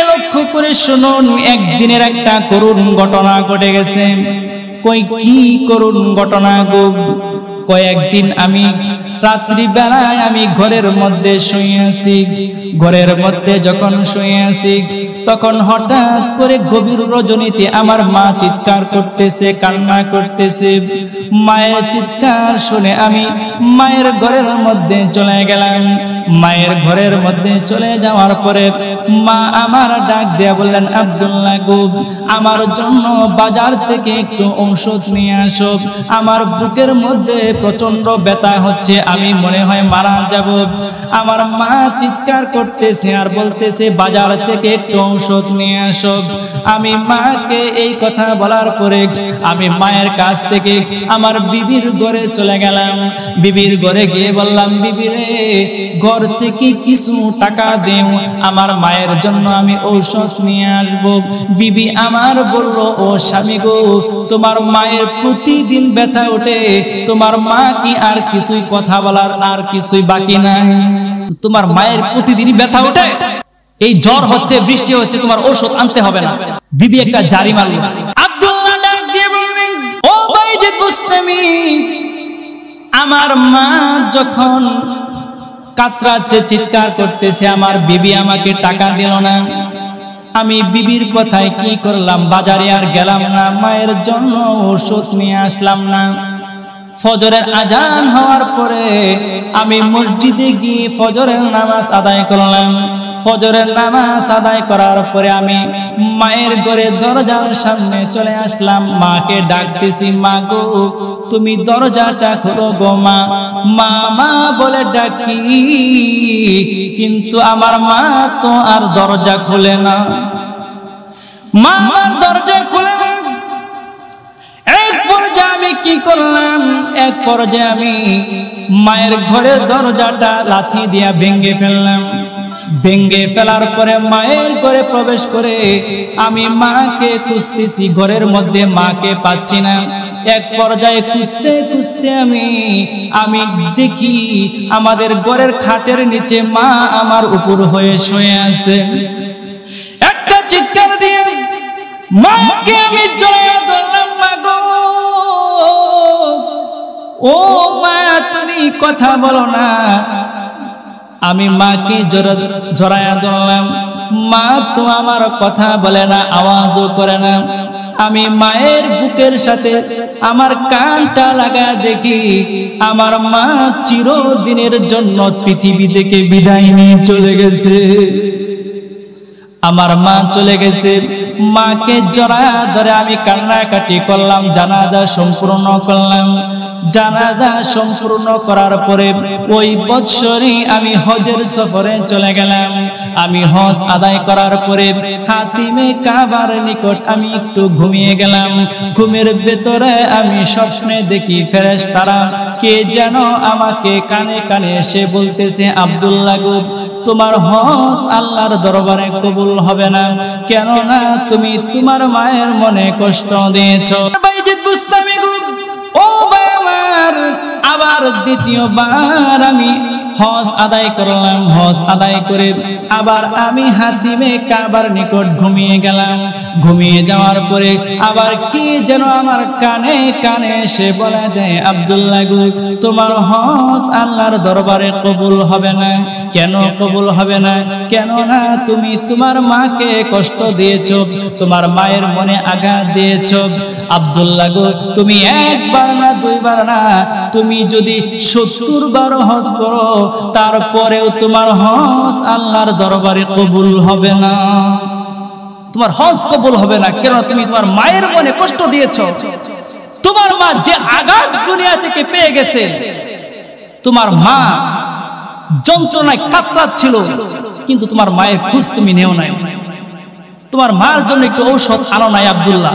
লক্ষ্য করে শুনুন, একদিনের একটা করুণ ঘটনা ঘটে গেছে। কই কি করুণ ঘটনা গো? কয়েকদিন আমি রাত্রি বেলায় আমি ঘরের মধ্যে শুয়ে আছি। ঘরের মধ্যে যখন শুয়ে আছি তখন হঠাৎ করে গভীর রজনীতে আমার মা চিৎকার করতেছে, কান্না করতেছে। মায়ের চিৎকার শুনে আমি মায়ের ঘরের মধ্যে চলে গেলাম। মায়ের ঘরের মধ্যে চলে যাওয়ার পরে মা আমার ডাক দিয়ে বললেন, আব্দুল্লাহ গো, আমার জন্য বাজার থেকে একটু ঔষধ নিয়ে আসো। আমার বুকের মধ্যে প্রচন্ড ব্যথা হচ্ছে, আমি মনে হয় মারা যাব। আমার মা চিৎকার করতেছে আর বলতেছে, বাজার থেকে একটু ঔষধ নিয়ে আসো। আমি মাকে এই কথা বলার পরে আমি মায়ের কাছ থেকে আমার বিবির ঘরে চলে গেলাম। বিবির ঘরে গিয়ে বললাম, বিবি রে, ঘর থেকে কিছু টাকা দেও, আমার মায়ের জন্য আমি ঔষধ নিয়ে আসব। বিবি আমার বলল, ও স্বামী গো, তোমার মায়ের প্রতিদিন ব্যথা ওঠে, তোমার মা কি আর কিছুই কথা বলার আর কিছুই বাকি নাই? তোমার মায়ের প্রতিদিনই ব্যথা ওঠে, এই জ্বর হচ্ছে, বৃষ্টি হচ্ছে, তোমার ঔষধ আনতে হবে না। বিবি একটা জারি মারল। আব্দুল্লাহ ডাক দিয়ে বললেন, ও বাইজিদ বুস্তামি, আমার মা যখন কাতরাচ্ছে, চিৎকার করতেছে, আমার বিবি আমাকে টাকা দিল না। আমি বিবির কথায় কি করলাম, বাজারে আর গেলাম না, মায়ের জন্য ওষুধ নিয়ে আসলাম না। ফজরের আজান হওয়ার পরে আমি মসজিদে গিয়ে ফজরের নামাজ আদায় করলাম। ফজরের নামাজ আদায় করার পরে আমি মায়ের ঘরে দরজার সামনে চলে আসলাম। মাকে ডাকতেছি, মা গো, তুমি দরজাটা খোলো গো মা। মা মা বলে ডাকি, কিন্তু আমার মা তো আর দরজা খুলে না। মা আমার দরজা খুলে না। এক পর্যায়ে আমি কি করলাম, এক পর্যায়ে আমি মায়ের ঘরের দরজাটা লাথি দিয়া ভেঙে ফেললাম। ভেঙে ফেলার পরে মায়ের ঘরে প্রবেশ করে আমি মাকে খুঁজতেছি, ঘরের মধ্যে মাকে পাচ্ছি না। এক পর্যায়ে খুঁজতে খুঁজতে আমি দেখি আমাদের ঘরের খাটের নিচে মা আমার উপর হয়ে শুয়ে আছে। একটা চিৎকার দিয়ে মাকে আমি জড়িয়ে ধরলাম, মা গো, ও মা, তুমি কথা বলো না। আমি মাকে জড়ায়া ধরলাম। মা তো আমার কথা বলে না, আওয়াজও করে না। আমি মায়ের বুকের সাথে আমার কানটা লাগা দেখি আমার মা চিরদিনের জন্য পৃথিবী থেকে বিদায় নিয়ে চলে গেছে। আমার মা চলে গেছে। মাকে জড়ায়া ধরে আমি কান্নাকাটি করলাম, জানাজা সম্পূর্ণ করলাম। জানাজা সম্পূর্ণ করার পরে ওই বৎসরই আমি হজের সফরে চলে গেলাম। আমি হজ আদায় করার পরে হাতিমে কাবার নিকট আমি একটু ঘুমিয়ে গেলাম। ঘুমের ভেতরে আমি স্বপ্নে দেখি ফেরেশতারা কে যেন আমাকে কানে কানে এসে বলতেছে, আব্দুল্লাহ গো, তোমার হজ আল্লাহর দরবারে কবুল হবে না, কেননা তুমি তোমার মায়ের মনে কষ্ট দিয়েছো। বাইজিদ বুস্তামি গো, ও বাবার, আবার দ্বিতীয়বার আমি হজ আদায় করলাম। হজ আদায় করে আবার আমি হাতিমে কাবার নিকট ঘুমিয়ে গেলাম। ঘুমিয়ে যাওয়ার পরে আবার কি যেন আমার কানে কানে এসে বলে দেয়, আব্দুল্লাহ গো, তোমার হজ আল্লাহর দরবারে কবুল হবে না। কেন কবুল হবে না? কেননা তুমি তোমার মাকে কষ্ট দিয়েছো, তোমার মায়ের মনে আঘাত দিয়েছো। আব্দুল্লাহ গো, তুমি একবার না, দুইবার না, তুমি যদি 70 বার হজ করো, তারপরেও তোমার হজ আল্লাহর দরবারে কবুল হবে না। তোমার হজ কবুল হবে না, কেন তুমি তোমার মায়ের মনে কষ্ট দিয়েছো। তোমার মা যে আঘাত দুনিয়া থেকে পেয়ে গেছে, তোমার মা যন্ত্রণায় কাতরাচ্ছিল, কিন্তু তোমার মায়ের খোঁজ তুমি নেও নাই। তোমার মার জন্য একটু ঔষধ আনো নাই। আব্দুল্লাহ,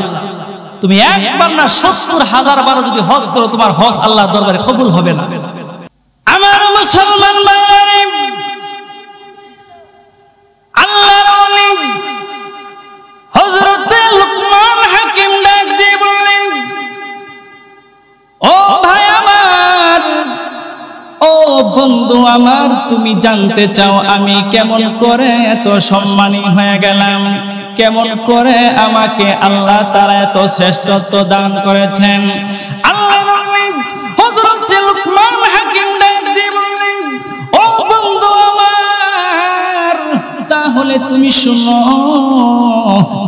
তুমি একবার না 70,000 বার যদি হজ করো, তোমার হজ আল্লাহর দরবারে কবুল হবে না। আমার মুসলমান ভাই, আল্লাহর ওলি হযরত লুকমান হাকিম ডাক দিয়ে বললেন, ও ভাই আমার, ও বন্ধু আমার, তুমি জানতে চাও আমি কেমন করে এত সম্মানী হয়ে গেলাম, কেমন করে আমাকে আল্লাহ তাআলা এত শ্রেষ্ঠত্ব দান করেছেন। আল্লাহ বলেন, হযরত লুকমান হাকিম ডাক দিয়ে বললেন, ও বন্ধু আমার, তাহলে তুমি শুনো,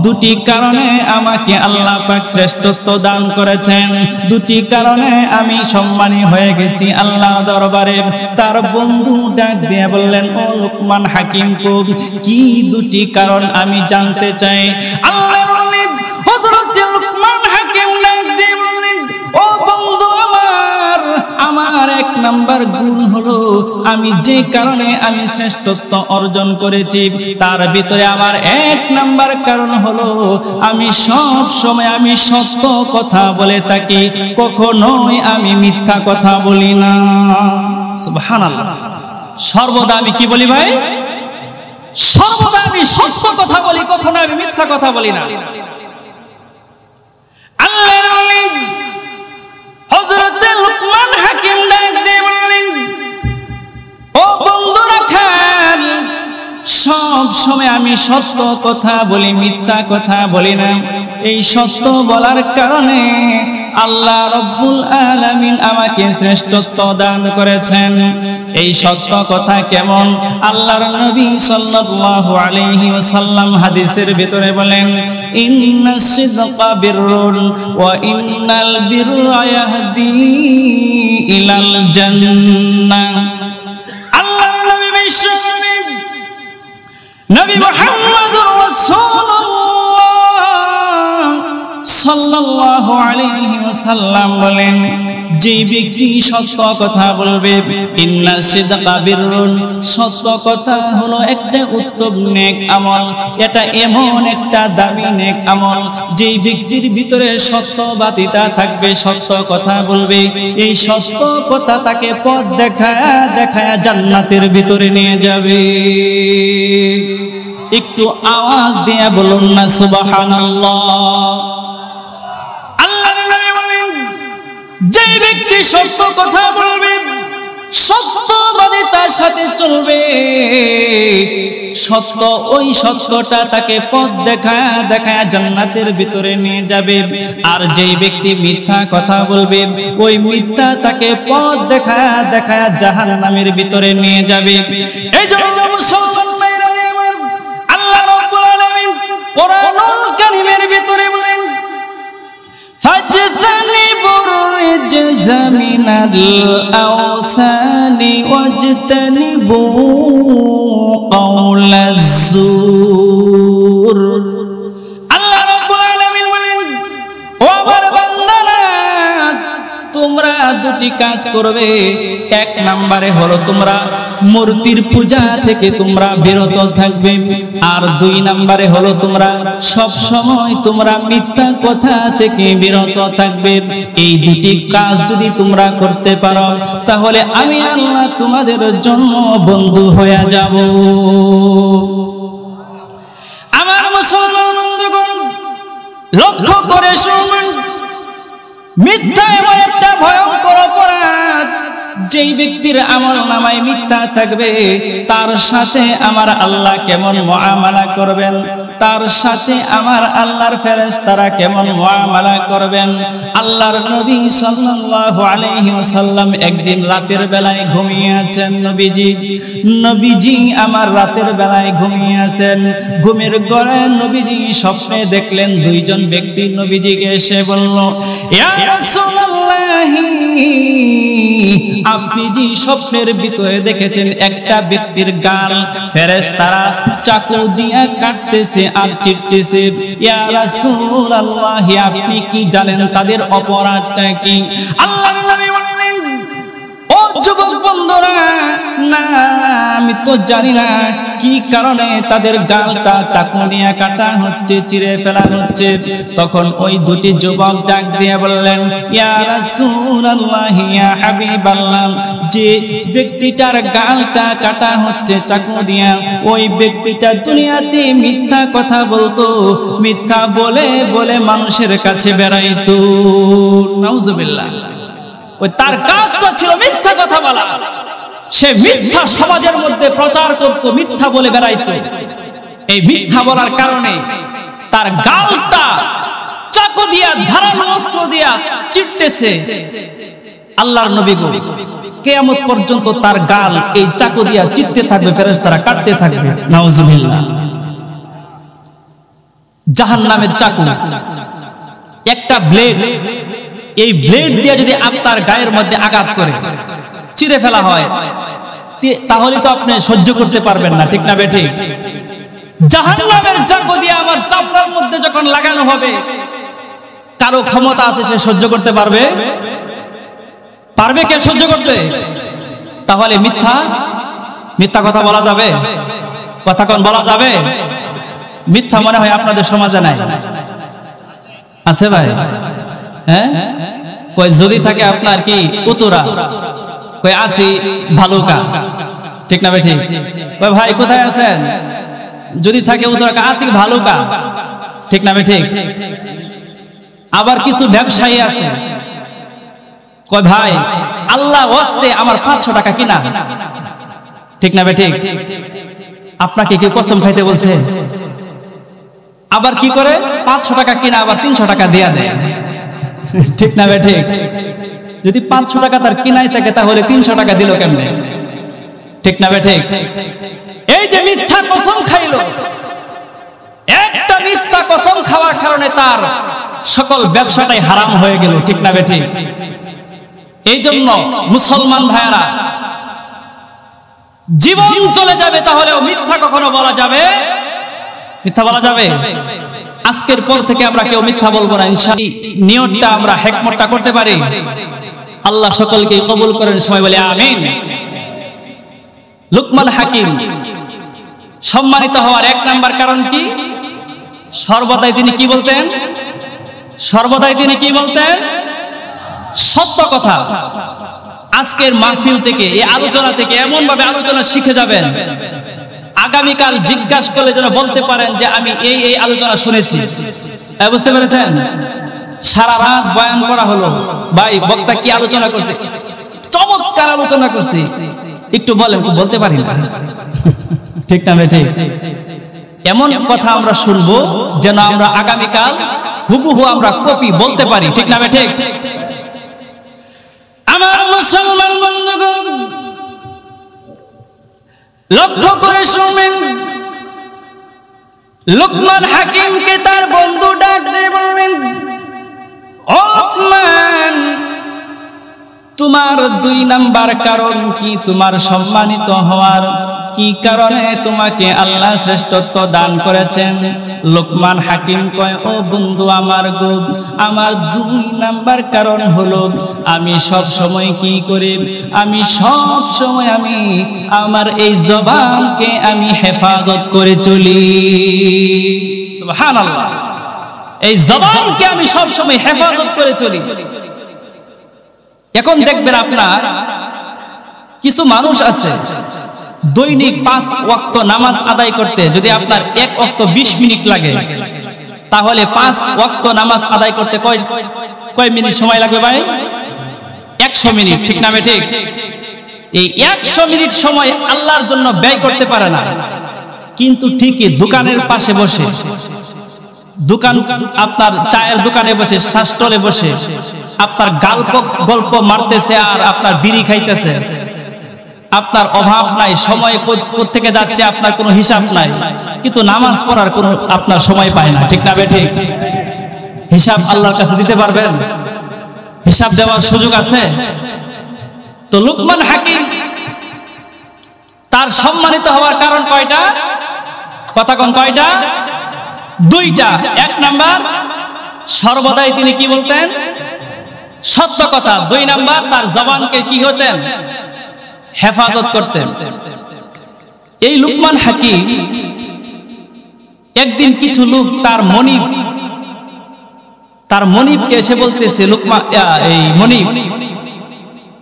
দুটি কারণে আমাকে আল্লাহ পাক শ্রেষ্ঠত্ব দান করেছেন, দুটি কারণে আমি সম্মানী হয়ে গেছি আল্লাহর দরবারে। তার বন্ধু ডাক দিয়ে বললেন, ও লুকমান হাকিম, কি দুটি কারণ আমি জানতে চাই। আল্লাহ বললেন, হযরত লুকমান হাকিম ডাক দিয়ে বললেন, ও বন্ধু আমার এক নাম্বার গুণ হলো, আমি যে কারণে আমি শ্রেষ্ঠত্ব অর্জন করেছি তার ভিতরে আমার এক নাম্বার কারণ হলো আমি সব সময় আমি সত্য কথা বলে থাকি, কখনোই আমি মিথ্যা কথা বলি না। সুবহানাল্লাহ। সর্বদা আমি কি বলি ভাই? সর্বদা আমি সত্য কথা বলি, কখনো আমি মিথ্যা কথা বলি না। আল্লাহর ওলি হযরত লুকমান হাকিম ডাক দিয়ে বললেন, ও বন্ধুরা খান, সব সময় আমি সত্য কথা বলি, মিথ্যা কথা বলি না। এই সত্য বলার কারণে আল্লাহ রাব্বুল আলামিন আমাকে শ্রেষ্ঠত্ব দান করেছেন। এই সত্য কথা কেমন? আল্লাহর নবী সাল্লাল্লাহু আলাইহি ওয়াসাল্লাম হাদিসের ভিতরে বলেন, ইন্নাস সিদকা বিররুন ওয়া ইন্নাল বিররা ইয়াহদি ইলাল জান্নাহ। আল্লাহর নবী বিশ্বনবী নবী মুহাম্মদুর রাসূলুল্লাহ সাল্লাল্লাহু আলাইহি ওয়াসাল্লাম বলেন, যে ব্যক্তি সত্য কথা বলবে, ইন্নাস সিদকা বিররুন, সত্য কথা হলো একটা উত্তম নেক আমল, এটা এমন একটা দামি নেক আমল, যে ব্যক্তির ভিতরে সত্যবাদিতা থাকবে, সত্য কথা বলবে, এই সত্য কথা তাকে পথ দেখায় দেখায় জান্নাতের ভিতরে নিয়ে যাবে। একটু আওয়াজ দিয়ে বলুন না সুবহানাল্লাহ। যে ব্যক্তি সত্য কথা বলবে, সত্যবাদিতার সাথে চলবে, সত্য ওই সত্যটা তাকে পথ দেখায় দেখায় জান্নাতের ভিতরে নিয়ে যাবে। আর যেই ব্যক্তি মিথ্যা কথা বলবে, ওই মিথ্যা তাকে পথ দেখায় দেখায় জাহান্নামের ভিতরে নিয়ে যাবে। এই জন্য আল্লাহ রাব্বুল আলামিন কোরআনুল কারীমের ভিতরে বলেন, ফাজতানিবুর রিজসা মিনাল আওসানি ওয়াজতানিবু কাওলাজ যুর। আল্লাহ রাব্বুল আলামিন বলেন, ও আমার বান্দারা, তোমরা দুটি কাজ করবে। এক নম্বরে হলো তোমরা মূর্তির পূজা থেকে তোমরা বিরত থাকবে, আর দুই নম্বরে হলো তোমরা সব সময় তোমরা মিথ্যা কথা থেকে বিরত থাকবে। এই দুটি কাজ যদি তোমরা করতে পারো, তাহলে আমি আল্লাহ তোমাদের জন্য বন্ধু হয়ে যাব। আমার মুসলমান বন্ধুগণ, লক্ষ্য করে শুনুন, মিথ্যা এমন একটা ভয়ঙ্কর অপরাধ, যেই ব্যক্তির আমল নামায় মিথ্যা থাকবে, তার সাথে আমার আল্লাহ কেমন মুআমালা করবেন, তার সাথে আমার আল্লাহর ফেরেশতারা কেমন মুআমালা করবেন। আল্লাহর নবী সাল্লাল্লাহু আলাইহি ওয়াসাল্লাম একদিন রাতের বেলায় ঘুমিয়ে আছেন। নবীজি আমার রাতের বেলায় ঘুমিয়ে আছেন। ঘুমের ঘরে নবীজি স্বপ্নে দেখলেন দুইজন ব্যক্তি নবীজিকে এসে বলল, ইয়া রাসূলুল্লাহ, আপনি যে স্বপ্নের ভিতরে দেখেছেন একটা ব্যক্তির গাল ফেরেশতারা চাকু দিয়ে কাটতেছে আর চিপতেছে, ইয়া রাসূলুল্লাহ, আপনি কি জানেন তাদের অপরাধটা কি? আল্লাহর নবী বললেন, ও যুবক বন্ধুরা, না আমি তো জানি না কি কারণে তাদের গালটা চাকু দিয়ে কাটা হচ্ছে, চিরে ফেলা হচ্ছে। তখন ওই দুটি যুবক ডাক দিয়ে বললেন, ইয়া রাসূলুল্লাহ, ইয়া হাবিবাল্লাহ, যে ব্যক্তিটার গালটা কাটা হচ্ছে চাকু দিয়ে, ওই ব্যক্তিটা দুনিয়াতে মিথ্যা কথা বলতো, মিথ্যা বলে বলে মানুষের কাছে বেড়াইতো। নাউজুবিল্লাহ। ওই তার কাজটা ছিল মিথ্যা কথা বলা। সে মিথ্যা সমাজের মধ্যে প্রচার করত, মিথ্যা বলে বেড়াইতো। এই মিথ্যা বলার কারণে তার গালটা চাকু দিয়া, ধারালো অস্ত্র দিয়া চিটতেছে। আল্লাহর নবী গো, কিয়ামত পর্যন্ত তার গাল এই চাকু দিয়া চিটতে থাকবে, ফেরেশতারা কাটতে থাকবে। নাউজুবিল্লাহ। জাহান্নামের চাকু, একটা ব্লেড, এই ব্লেড দিয়ে যদি আপনার গায়ের মধ্যে আঘাত করে চিরে ফেলা হয়, তাহলে তো আপনি সহ্য করতে পারবেন না, ঠিক না বেঠি? জাহান্নামের চাকু দিয়ে আমার চামড়ার মধ্যে যখন লাগানো হবে, কারো ক্ষমতা আছে সে সহ্য করতে পারবে? পারবে কে সহ্য করতে? তাহলে মিথ্যা মিথ্যা কথা বলা যাবে? কথা কোন বলা যাবে? মিথ্যা মনে হয় আপনাদের সমাজে নাই, আছে ভাই? হ্যাঁ, কই যদি থাকে আপনার কি উতুরা, কই আসি ভালুকা, ঠিক না বেঠি? কই ভাই কোথায় আছেন? যদি থাকে উতুরা, আসি ভালুকা, ঠিক না বেঠি? আবার কিছু ব্যবসায়ী আছে, কই ভাই আল্লাহ ওয়াস্তে আমার 500 টাকা কিনা, ঠিক না বেঠি? আপনাকে কেউ কসম খাইতে বলছে? আবার কি করে 500 টাকা কিনা আবার 300 টাকা দেয়া দেয়, ঠিক না বেঠি? যদি 500 টাকা তার কিনাই থাকে তাহলে 300 টাকা দিল কেমনে, ঠিক না বেঠি? এই যে মিথ্যা কসম খাইলো, একটা মিথ্যা কসম খাওয়ার কারণে তার সকল ব্যবসাটাই হারাম হয়ে গেল, ঠিক না বেঠি? এই জন্য মুসলমান ভাইরা, জীবন চলে যাবে তাহলেও মিথ্যা কখনো বলা যাবে? মিথ্যা বলা যাবে? আজকের পর থেকে আমরা কেউ মিথ্যা বলবো না ইনশাআল্লাহ। নিয়তটা আমরা হিকমতটা করতে পারি। আল্লাহ সকলকে কবুল করেন, সবাই বলে আমিন। লুকমান হাকিম সম্মানিত হওয়ার 1 নাম্বার কারণ কি? সর্বদাই তিনি কি বলতেন? সর্বদাই তিনি কি বলতেন? সত্য কথা। আজকের মাহফিল থেকে, এই আলোচনা থেকে এমন ভাবে আলোচনা শিখে যাবেন, আগামীকাল জিজ্ঞাসা করলে যেন বলতে পারেন যে আমি এই এই আলোচনা শুনেছি। বুঝতে পেরেছেন? সারা রাত বয়ান করা হলো, ভাই বক্তা কি আলোচনা করছে, চমৎকার আলোচনা করছে, একটু বলেন, বলতে পারি না, ঠিক না ভাই? ঠিক। এমন কথা আমরা শুনবো যেন আমরা আগামীকাল হুবহু আমরা কপি বলতে পারি, ঠিক না ভাই? ঠিক। আমার মুসলমান বন্ধুগণ, লক্ষ্য করে শুনবেন, লুকমান হাকিমকে তার বন্ধু ডাক দিয়ে বলবেন, ও লুকমান, তোমার 2 নাম্বার কারণ কি? তোমার সম্মানিত হওয়ার কি কারণে তোমাকে আল্লাহ শ্রেষ্ঠত্ব দান করেছেন? লুকমান হাকিম কয়, ও বন্ধু আমার গো, আমার 2 নাম্বার কারণ হলো আমি সব সময় কি করি? আমি সব সময় আমি আমার এই জবানকে আমি হেফাজত করে চলি। সুবহানাল্লাহ। এই জবানকে আমি সব সময় হেফাজত করে চলি। এখন দেখবেন আপনার কিছু মানুষ আছে, দৈনিক 5 ওয়াক্ত নামাজ আদায় করতে যদি আপনার 1 ওয়াক্ত 20 মিনিট লাগে, তাহলে 5 ওয়াক্ত নামাজ আদায় করতে কয় মিনিট সময় লাগবে ভাই? 100 মিনিট, ঠিক না? ঠিক। এই 100 মিনিট সময় আল্লাহর জন্য ব্যয় করতে পারে না, কিন্তু ঠিকই দোকানের পাশে বসে, দোকান আপনার চায়ের দোকানে বসে, শাস্টলে বসে আপনার গল্প মারতেছে আর আপনার বিড়ি খাইতেছে। আপনার অভাব নাই, সময় কোত্থেকে যাচ্ছে আপনার কোনো হিসাব নাই, কিন্তু নামাজ পড়ার কোনো আপনার সময় পায় না, ঠিক না ঠিক? হিসাব আল্লাহর কাছে দিতে পারবেন? হিসাব দেওয়ার সুযোগ আছে? তো লুকমান হাকিম তার সম্মানিত হওয়ার কারণ কয়টা? কথা কোন কয়টা? 2টা। 1 নাম্বার, সর্বদাই তিনি কি বলতেন? সত্য কথা। 2 নাম্বার, তার জবানকে কি হতেন? হেফাজত করতেন। এই লুকমান হাকিম একদিন কিছু লোক তার মনিবকে এসে বলতেছে, লুকমান, এই মনিব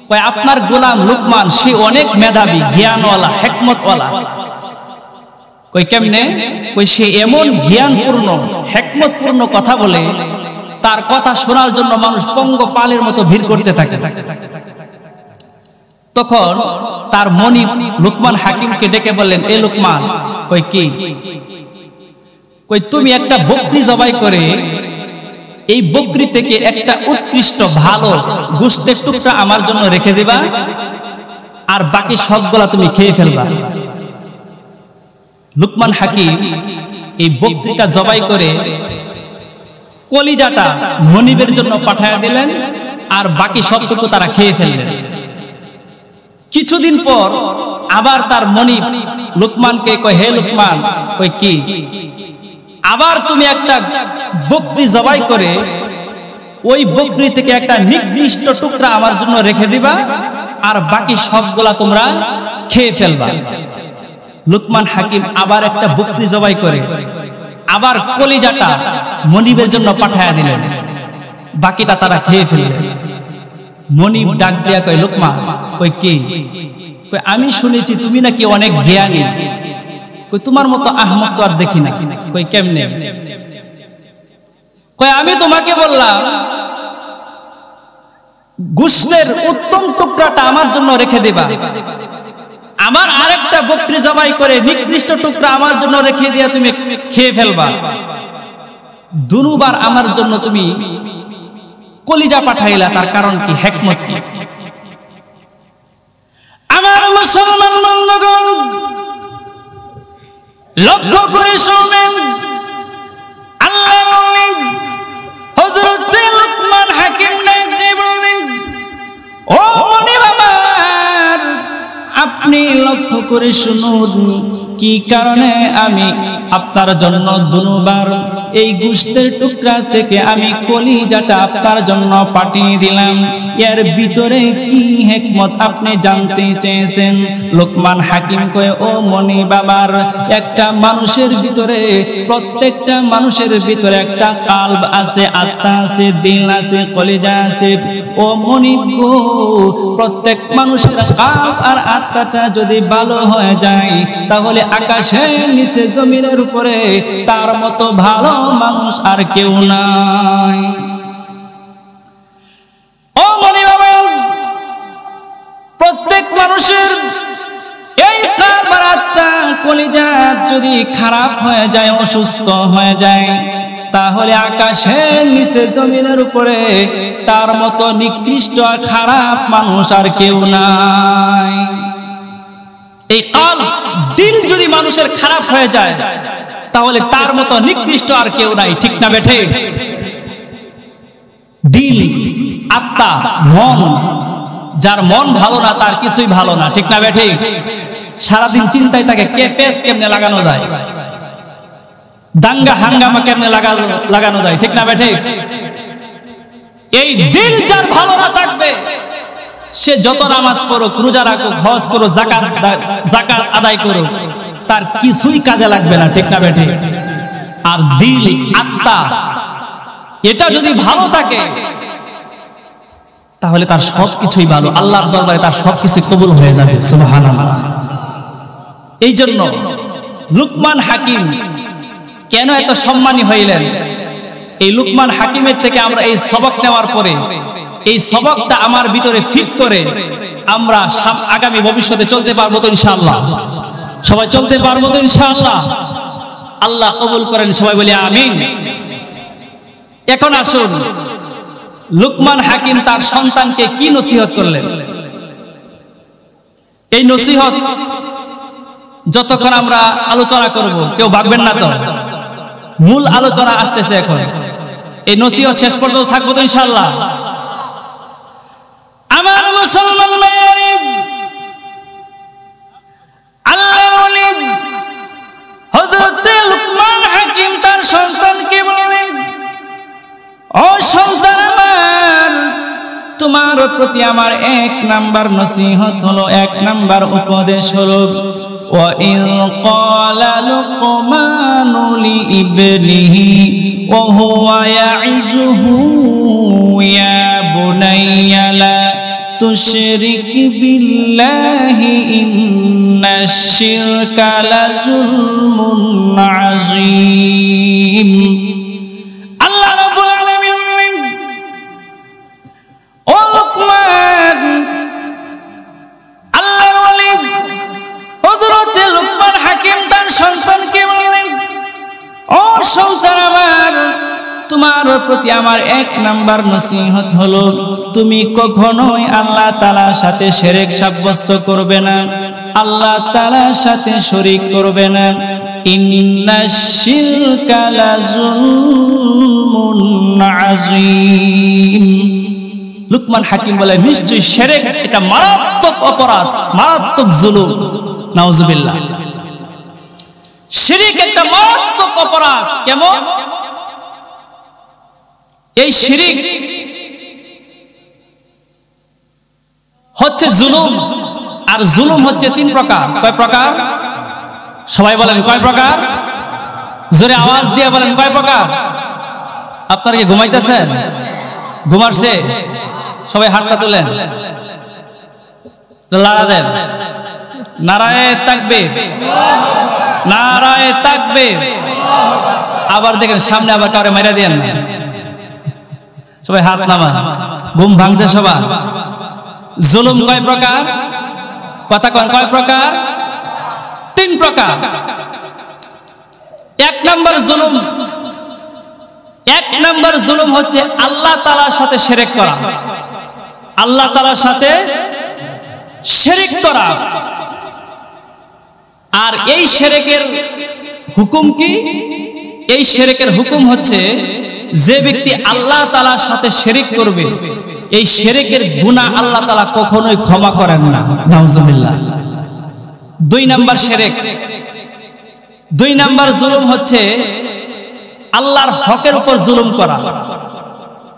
কয়, আপনার গোলাম লুকমান সে অনেক মেধাবী, জ্ঞানওয়ালা, হিকমতওয়ালা। কই কেমনে? কই সে এমন জ্ঞানপূর্ণ, হিকমতপূর্ণ কথা বলে, তার কথা শোনার জন্য মানুষ পঙ্গপালের মতো ভিড় করতে থাকে। তখন তার মনিব লুকমান হাকিমকে ডেকে বললেন, এ লুকমান, কই কি, কই তুমি একটা বকরি জবাই করে এই বকরি থেকে একটা উৎকৃষ্ট ভালো গোশতের টুকরা আমার জন্য রেখে দিবা, আর বাকি সবগুলা তুমি খেয়ে ফেলবা। লুকমান হাকিম এই বকরিটা জবাই করে কলিজাটা মনিবের জন্য পাঠায়া দিলেন, আর বাকি সবটুকু তারা খেয়ে ফেললেন। কিছুদিন পর আবার তার মনিব লুকমানকে কয়, হে লুকমান, কই কি, আবার তুমি একটা বকরি জবাই করে ওই বকরি থেকে একটা নির্দিষ্ট টুকরা আমার জন্য রেখে দিবা, আর বাকি সবগুলা তোমরা খেয়ে ফেলবা। লুকমান হাকিম আবার একটা বকরি জবাই করে আবার কলিজাটা মনিবের জন্য পাঠায়া দিলেন, বাকিটা তারা খেয়ে ফেললেন। মনিব ডাক দিয়া কয়, লুকমান, কই কি, কই আমি শুনেছি তুমি নাকি অনেক জ্ঞানী, কই তোমার মতো আহমক তো আর দেখি না। কই কেমনে, কই আমি তোমাকে বললাম গোশতের উত্তম টুকরাটা আমার জন্য রেখে দিবা, আমার আরেকটা বকরি জবাই করে নিকৃষ্ট টুকরা আমার জন্য রেখে দিয়া তুমি খেয়ে ফেলবা। দুবার আমার জন্য তুমি কলিজা পাঠাইলা, তার কারণ কি, হিকমত কি? আমার মুসলমান বন্ধুগণ, লক্ষ্য করে শুনেন, আল্লাহ বলেন, হযরত লুকমান হাকিম বলেন, ও মনিব আমার, আপনি লক্ষ্য করে শুনুন, কি কারণে আমি আপনার জন্য দুবার এই গোশতের টুকরা থেকে আমি কলিজাটা আপনার জন্য পাঠিয়ে দিলাম, এর ভিতরে কি হিকমত আপনি জানতে চেয়েছেন? লুকমান হাকিম কয়, ও মনিব বাবার, একটা মানুষের ভিতরে, প্রত্যেকটা মানুষের ভিতরে একটা কালব আছে, আত্মা আছে, দিল আছে, কলিজা আছে। ও মনিব গো, প্রত্যেক মানুষের কালব আর আত্মাটা যদি ভালো হয়ে যায়, তাহলে আকাশের নিচে জমিনের উপরে তার মতো ভালো মানুষ আর কেউ নাই। ও মনিব বাবা, প্রত্যেক মানুষের এই কালব আর আত্মা, কলিজা যদি খারাপ হয়ে যায়, অসুস্থ হয়ে যায়, তাহলে আকাশের নিচে জমিনের উপরে তার মতো নিকৃষ্ট আর খারাপ মানুষ আর কেউ নাই। এই কালব, দিল যদি মানুষের খারাপ হয়ে যায়, তাহলে তার মতো নিকৃষ্ট আর কেউ নাই। ঠিক না বেঠে? দিল, আত্মা, মন, যার মন ভালো না তার কিছুই ভালো না। ঠিক না বেঠে? সারাদিন চিন্তায় থাকে কে পেস কেমনে লাগানো যায়, দাঙ্গা হাঙ্গামা কেমনে লাগানো যায়। ঠিক না বেঠে? এই দিল যার ভালো না থাকবে, সে যত নামাজ পড়ুক, রোজা রাখুক, হজ করুক, যাকাত আদায় করুক, তার কিছুই কাজে লাগবে না। ঠিক না বেঠে? আর দিল, আত্মা, এটা যদি ভালো থাকে, তাহলে তার সবকিছুই ভালো, আল্লাহর দরবারে তার সবকিছু কবুল হয়ে যাবে। সুবহানাল্লাহ। এই জন্য লুকমান হাকিম কেন এত সম্মানী হইলেন? এই লুকমান হাকিমের থেকে আমরা এই সবক নেওয়ার পরে, এই সবকটা আমার ভিতরে ফিট করে আমরা আগামী ভবিষ্যতে চলতে পারবো তো ইনশাআল্লাহ? সবাই চলতে পারবো তো ইনশাআল্লাহ? আল্লাহ কবুল করেন, সবাই বলি আমিন। এখন আসুন, লুকমান হাকিম তার সন্তানকে কি নসিহত করলেন? এই নসিহত যতক্ষণ আমরা আলোচনা করব, কেউ ভাববেন না তো, মূল আলোচনা আসতেছে এখন। এই নসিহত শেষ পর্যন্ত থাকবো তো ইনশাআল্লাহ? আমার মুসলমান ভাইরা, আল্লাহ বলেন, হযরত লুকমান হাকিম তার সন্তানকে বলেন, ও সন্তান আমার, তোমার প্রতি আমার এক নাম্বার নসিহত হলো, এক নাম্বার উপদেশ হলো, وَإِذْ قَالَ لُقْمَانُ لِابْنِهِ وَهُوَ يَعِظُهُ يَا بُنَيَّ لَا تُشْرِكْ بِاللَّهِ إِنَّ الشِّرْكَ لَظُلْمٌ عَظِيمٌ। আল্লাহ রাব্বুল আলামিন বলেন, ও লুকমান, সন্তানকে বললেন, ও সন্তান আমার, তোমার প্রতি আমার 1 নাম্বার নসিহত হলো, তুমি কখনোই আল্লাহ তাআলার সাথে শিরক সাব্যস্ত করবে না, আল্লাহ তাআলার সাথে শরীক করবে না। ইন্নাশ শিরকা লাযুলমুন আযীম। লুকমান হাকিম বলে, নিশ্চয়ই শিরক এটা মারাত্মক অপরাধ, মারাত্মক জুলুম। নাউজুবিল্লাহ। শিরক একটা মারাত্মক অপরাধ। কেমন? এই শিরক হচ্ছে জুলুম, আর জুলুম হচ্ছে 3 প্রকার। কয় প্রকার? সবাই বলেন কয় প্রকার? জোরে আওয়াজ দিয়ে বলেন কয় প্রকার? আপনারা কি ঘুমাইতেছেন? ঘুমাচ্ছে? সবাই হাতটা তুলেন, লাড়া দেন। নারায়ে তাকবীর, নারায়ে তাকবীর। আবার দেখেন সামনে আবার কাউরে মাইরা দেন না। সবাই হাত নামা। ঘুম ভাঙছে সবার? জুলুম কয় প্রকার? কথা কন, কয় প্রকার? 3 প্রকার। 1 নাম্বার জুলুম, 1 নাম্বার জুলুম হচ্ছে আল্লাহ তাআলার সাথে শিরক করা। আল্লাহ তাআলার সাথে শিরক করা। আর এই শিরকের হুকুম কি? এই শিরকের হুকুম হচ্ছে, যে ব্যক্তি আল্লাহ তাআলার সাথে শিরক করবে, এই শিরকের গুনাহ আল্লাহ তাআলা কখনোই ক্ষমা করেন না। নাউজুবিল্লাহ। 2 নাম্বার শিরক, 2 নাম্বার জুলুম হচ্ছে আল্লাহর হকের উপর জুলুম করা।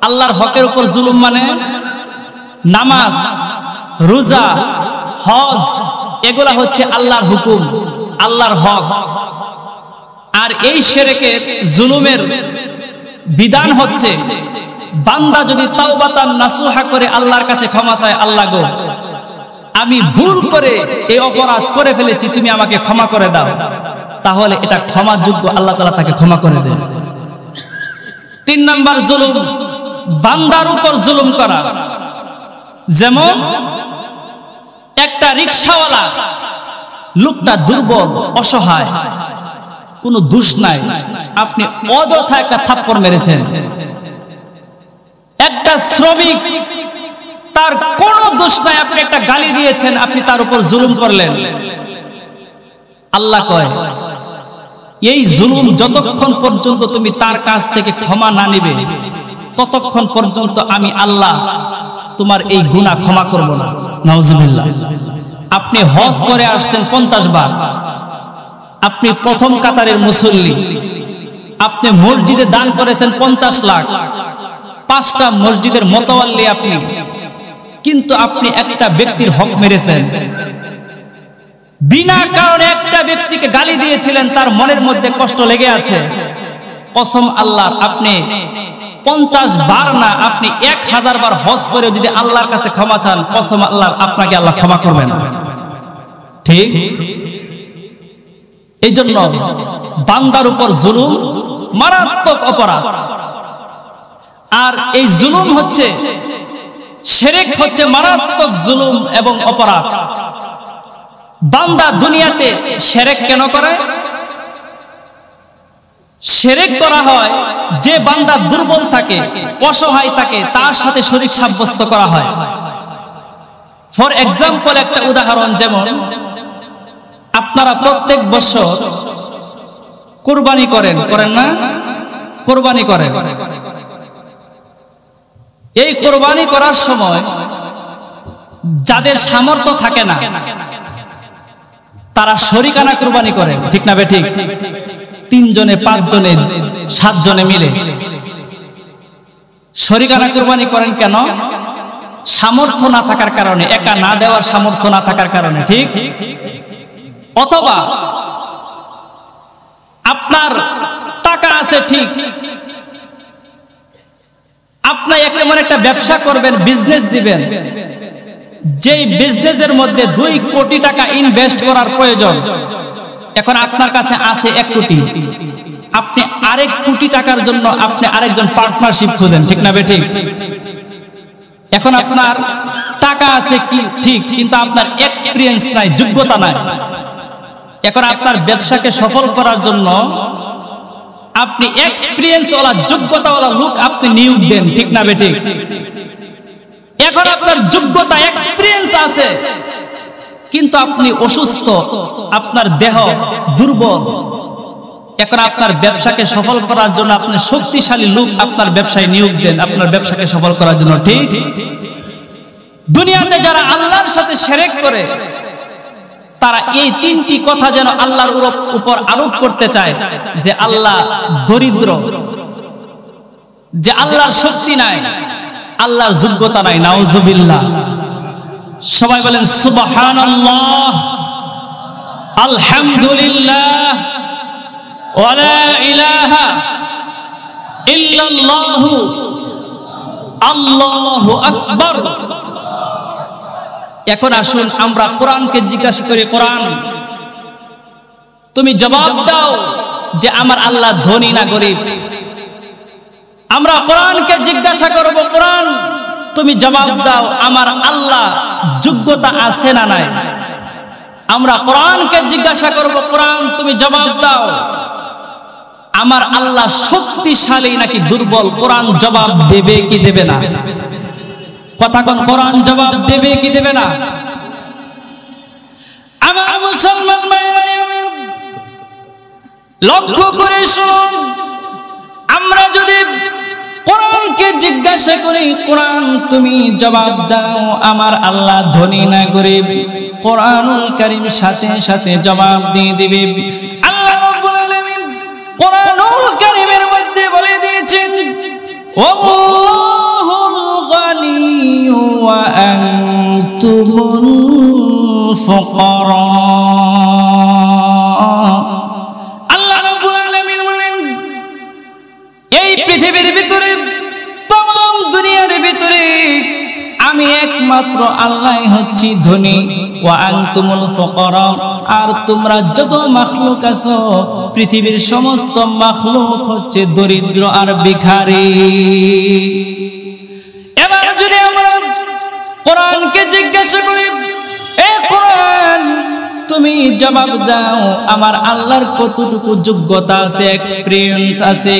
আল্লাহর হকের উপর জুলুম মানে নামাজ, রোজা, হজ, এগুলা হচ্ছে আল্লাহর হুকুম, আল্লাহর হক। আর এই শিরকের জুলুমের বিধান হচ্ছে, বান্দা যদি তাওবাতান নাসুহা করে আল্লাহর কাছে ক্ষমা চায়, আল্লাহ গো আমি ভুল করে এই অপরাধ করে ফেলেছি, তুমি আমাকে ক্ষমা করে দাও, তাহলে এটা ক্ষমাযোগ্য, আল্লাহ তাআলা তাকে ক্ষমা করে দেন। 3 নাম্বার জুলুম, বান্দার উপর জুলুম করা। যেমন একটা রিকশাওয়ালা, লোকটা দুর্বল, অসহায়, কোনো দোষ নাই, আপনি অযথা একটা থাপ্পড় মেরেছেন। একটা শ্রমিক, তার কোনো দোষ নাই, আপনি একটা গালি দিয়েছেন, আপনি তার উপর জুলুম করলেন। আল্লাহ কয়, এই জুলুম যতক্ষণ পর্যন্ত তুমি তার কাছ থেকে ক্ষমা না নিবে, ততক্ষণ পর্যন্ত আমি আল্লাহ তোমার এই গুনাহ ক্ষমা করব না। নাউজুবিল্লাহ। আপনি হজ করে আসছেন 50 বার, আপনি প্রথম কাতারের মুসল্লি, আপনি মসজিদে দান করেছেন 50 লাখ, 5টা মসজিদের মোতাওয়াল্লি আপনি, কিন্তু আপনি একটা ব্যক্তির হক মেরেছেন। বিনা কারণে একটা ব্যক্তিকে গালি দিয়েছিলেন, তার মনের মধ্যে কষ্ট লেগে আছে। কসম আল্লাহর, আপনি 50 বার না, আপনি 1000 বার হজ করে যদি আল্লাহর কাছে ক্ষমা চান, কসম আল্লাহর, আপনাকে আল্লাহ ক্ষমা করবেন না। ঠিক? এই জন্য বান্দার উপর জুলুম মারাত্মক অপরাধ। আর এই জুলুম হচ্ছে, শিরক হচ্ছে মারাত্মক জুলুম এবং অপরাধ। বান্দা দুনিয়াতে শিরক কেন করে? শিরক করা হয় যে বান্দা দুর্বল থাকে, অসহায় থাকে, তার সাথে শরীক সাব্যস্ত করা হয়। ফর এক্সাম্পল, একটা উদাহরণ, যেমন আপনারা প্রত্যেক বছর কুরবানি করেন, করেন না? কুরবানি করেন। এই কুরবানি করার সময় যাদের সামর্থ্য থাকে না, তারা শরিকানা কুরবানি করে, ঠিক না বেঠিক? 3 জনে, 5 জনে, 7 জনে মিলে শরিকানা কুরবানি করেন। কেন? সামর্থ্য না থাকার কারণে, একা না দেওয়ার সামর্থ্য না থাকার কারণে, ঠিক? অথবা আপনার টাকা আছে ঠিক, আপনি এমন একটা ব্যবসা করবেন, বিজনেস দিবেন, যেই বিজনেসের মধ্যে 2 কোটি টাকা ইনভেস্ট করার প্রয়োজন। এখন আপনার কাছে আছে 1 কোটি, আপনি আরেক কোটি টাকার জন্য আপনি আরেকজন পার্টনারশিপ খুঁজেন, ঠিক না বেঠিক? এখন আপনার টাকা আছে কি ঠিক, কিন্তু আপনার এক্সপেরিয়েন্স নাই, যোগ্যতা নাই। এখন আপনার ব্যবসাকে সফল করার জন্য আপনি এক্সপেরিয়েন্স ওয়ালা যোগ্যতা ওয়ালা লোক আপনি নিয়োগ দেন, ঠিক না বেঠিক? এখন আপনার যোগ্যতা এক্সপেরিয়েন্স আছে কিন্তু আপনি অসুস্থ, আপনার দেহ দুর্বল। এখন আপনার ব্যবসাকে সফল করার জন্য আপনি শক্তিশালী লোক আপনার ব্যবসায় নিয়োগ দেন আপনার ব্যবসাকে সফল করার জন্য, ঠিক? দুনিয়াতে যারা আল্লাহর সাথে শিরক করে তারা এই তিনটি কথা যেন আল্লাহর উপর আরোপ করতে চায় যে আল্লাহ দরিদ্র, যে আল্লাহর শক্তি নাই, আল্লাহর যোগ্যতা নাই। নাউজুবিল্লাহ। সবাই বলেন সুবহানাল্লাহ, আলহামদুলিল্লাহ, ওয়ালা ইলাহা ইল্লাল্লাহু, আল্লাহু আকবার। এখন আসুন আমরা কোরআনকে জিজ্ঞাসা করি, কোরআন তুমি জবাব দাও যে আমার আল্লাহ ধনী না গরিব। আমরা কোরআনকে জিজ্ঞাসা করব, কোরআন তুমি জবাব দাও আমার আল্লাহ যোগ্যতা আছে না নাই। আমরা কোরআনকে জিজ্ঞাসা করব, কোরআন তুমি জবাব দাও আমার আল্লাহ শক্তিশালী নাকি দুর্বল। কোরআন জবাব দেবে কি দেবে না? কথা কোন, কোরআন জবাব দেবে কি দেবে না? আমার মুসলমান ভাইরা লক্ষ্য করে শুনুন, আমরা যদি কোরআনকে জিজ্ঞাসা করি, কোরআন তুমি জবাব দাও আমার আল্লাহ ধনী না গরিব, কোরআনুল কারীম সাথে সাথে জবাব দিয়ে দিবে। আল্লাহ রাব্বুল আলামিন কোরআনুল কারীমের মধ্যে বলে দিয়েছেন, ওয়াল্লাহুল গানিয়্যু ওয়া আনতুমুল ফুকারা। আল্লাহ রাব্বুল আলামিন বলেন এই পৃথিবীর ভিতরে तमाम দুনিয়ার ভিতরে আমি একমাত্র আল্লাহ হচ্ছি ধনী, ওয়া আনতুমুল ফুকারা, আর তোমরা যত মাখলুক আছো পৃথিবীর সমস্ত মাখলুক হচ্ছে দরিদ্র আর ভিখারি। এবার যদি আমরা কোরআনকে জিজ্ঞাসা করি, এ কোরআন তুমি জবাব দাও আমার আল্লাহর কতটুকু যোগ্যতা আছে, এক্সপেরিয়েন্স আছে।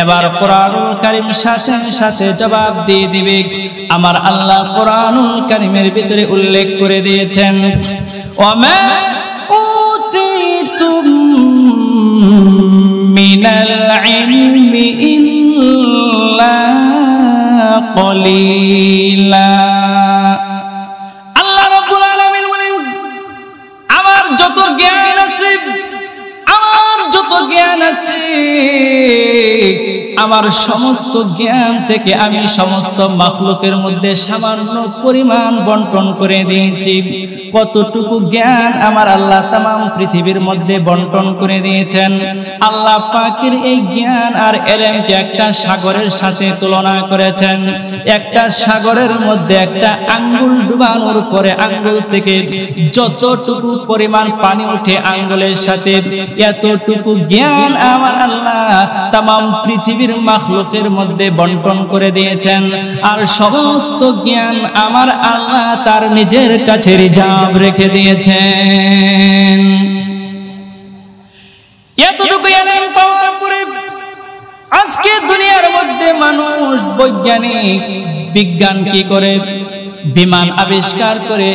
এবার কোরআনুল কারীম সাথে সাথে জবাব দিয়ে দিবে। আমার আল্লাহ কোরআনুল কারীমের ভিতরে উল্লেখ করে দিয়েছেন, ওয়ামা উতিতুম মিনাল ইলমি ইল্লা কলিলা। আল্লাহ রাব্বুল আলামিন বলেন আমার যত জ্ঞান আছে, আমার যত জ্ঞান আছে, আমার সমস্ত জ্ঞান থেকে আমি সমস্ত মাখলুকের মধ্যে সামান্য পরিমাণ বন্টন করে দিয়েছি। কতটুকু জ্ঞান আমার আল্লাহ तमाम পৃথিবীর মধ্যে বন্টন করে দিয়েছেন। আল্লাহ পাকের এই জ্ঞান আর ইলমকে একটা সাগরের সাথে তুলনা করেছেন। একটা সাগরের মধ্যে একটা আঙ্গুল ডুবানোর পরে আঙ্গুল থেকে যতটুকু পরিমাণ পানি ওঠে আঙ্গুলের সাথে, এতটুকু জ্ঞান আমার আল্লাহ तमाम পৃথিবীর মাখলুকের মধ্যে বন্টন করে দিয়েছেন। আর সমস্ত জ্ঞান আমার আল্লাহ তার নিজের কাছে রিজার্ভ রেখে দিয়েছেন। এতটুকু জ্ঞান পাওয়ার পরে আজকে দুনিয়ার মধ্যে মানুষ বৈজ্ঞানিক বিজ্ঞান কি করে, বিমান আবিষ্কার করে,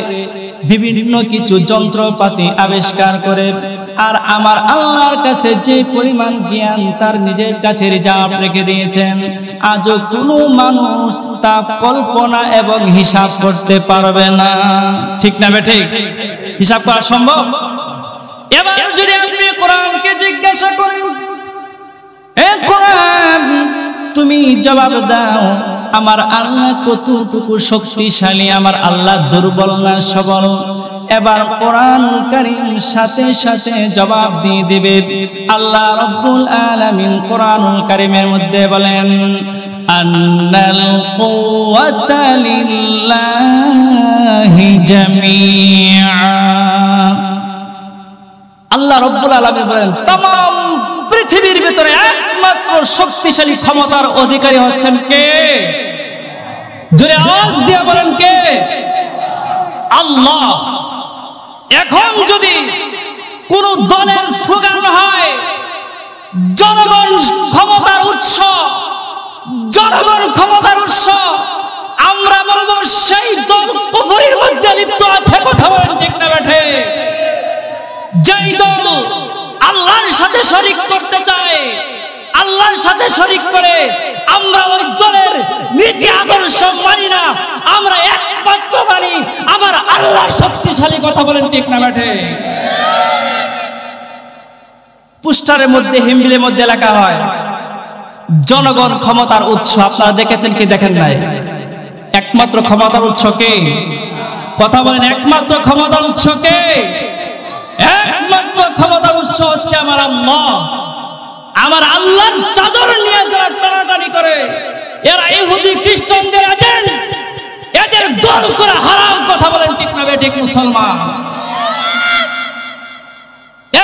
বিভিন্ন কিছু যন্ত্রপাতি আবিষ্কার করে। আর আমার আল্লাহর কাছে যে পরিমাণ জ্ঞান তার নিজের কাছে রিজার্ভ রেখে দিয়েছেন, আজও কোনো মানুষ তা কল্পনা এবং হিসাব করতে পারবে না, ঠিক না বেঠিক? হিসাব করা সম্ভব? এবার যদি আপনি কোরআনকে জিজ্ঞাসা করেন, এ কোরআন তুমি জবাব দাও আমার আল্লাহ কতটুকু শক্তিশালী, আমার আল্লাহ দুর্বল না সবল। এবার কোরআনুল কারীম সাথে সাথে জবাব দিয়ে দিবে। আল্লাহ রাব্বুল আলামিন কোরআনুল কারীমের মধ্যে বলেন, আন্নাল কুওয়াতা লিল্লাহি জামিআ। আল্লাহ রাব্বুল আলামিন বলেন तमाम পৃথিবীর ভিতরে একমাত্র শক্তিশালী ক্ষমতার অধিকারী হচ্ছেন কে? জোরে আওয়াজ দিয়ে বলেন কে? আল্লাহ। এখন যদি কোন দলের স্লোগান হয় জনগণ ক্ষমতার উৎস, জনগণ ক্ষমতার উৎস, আমরা বলবো সেই দল কুফরির মধ্যে লিপ্ত আছে। কথা বলেন ঠিক না বেঠে? যেই দল আল্লাহর সাথে শরীক করতে চায়, আল্লাহর সাথে শরীক করে, আমরা ওই দলের নীতি আদর্শ মানি না, আমরা একমাত্র মানি আমার আল্লাহর শক্তিশালী। কথা বলেন ঠিক না বেঠে? পোস্টারের মধ্যে হিমবিলের মধ্যে লেখা হয় জনগণ ক্ষমতার উৎস। আপনারা দেখেছেন কি দেখেন নাই? একমাত্র ক্ষমতার উৎস কে? কথা বলেন, একমাত্র ক্ষমতার উৎস কে? একমাত্র ক্ষমতার উৎস হচ্ছে আমার আল্লাহ। আমার আল্লাহর চাদর নিয়ে যারা টানাটানি করে, এরা ইহুদি খ্রিস্টানদের এজেন্ট, এদের দল করা হারাম। কথা বলেন ঠিক না বেঠিক মুসলমান?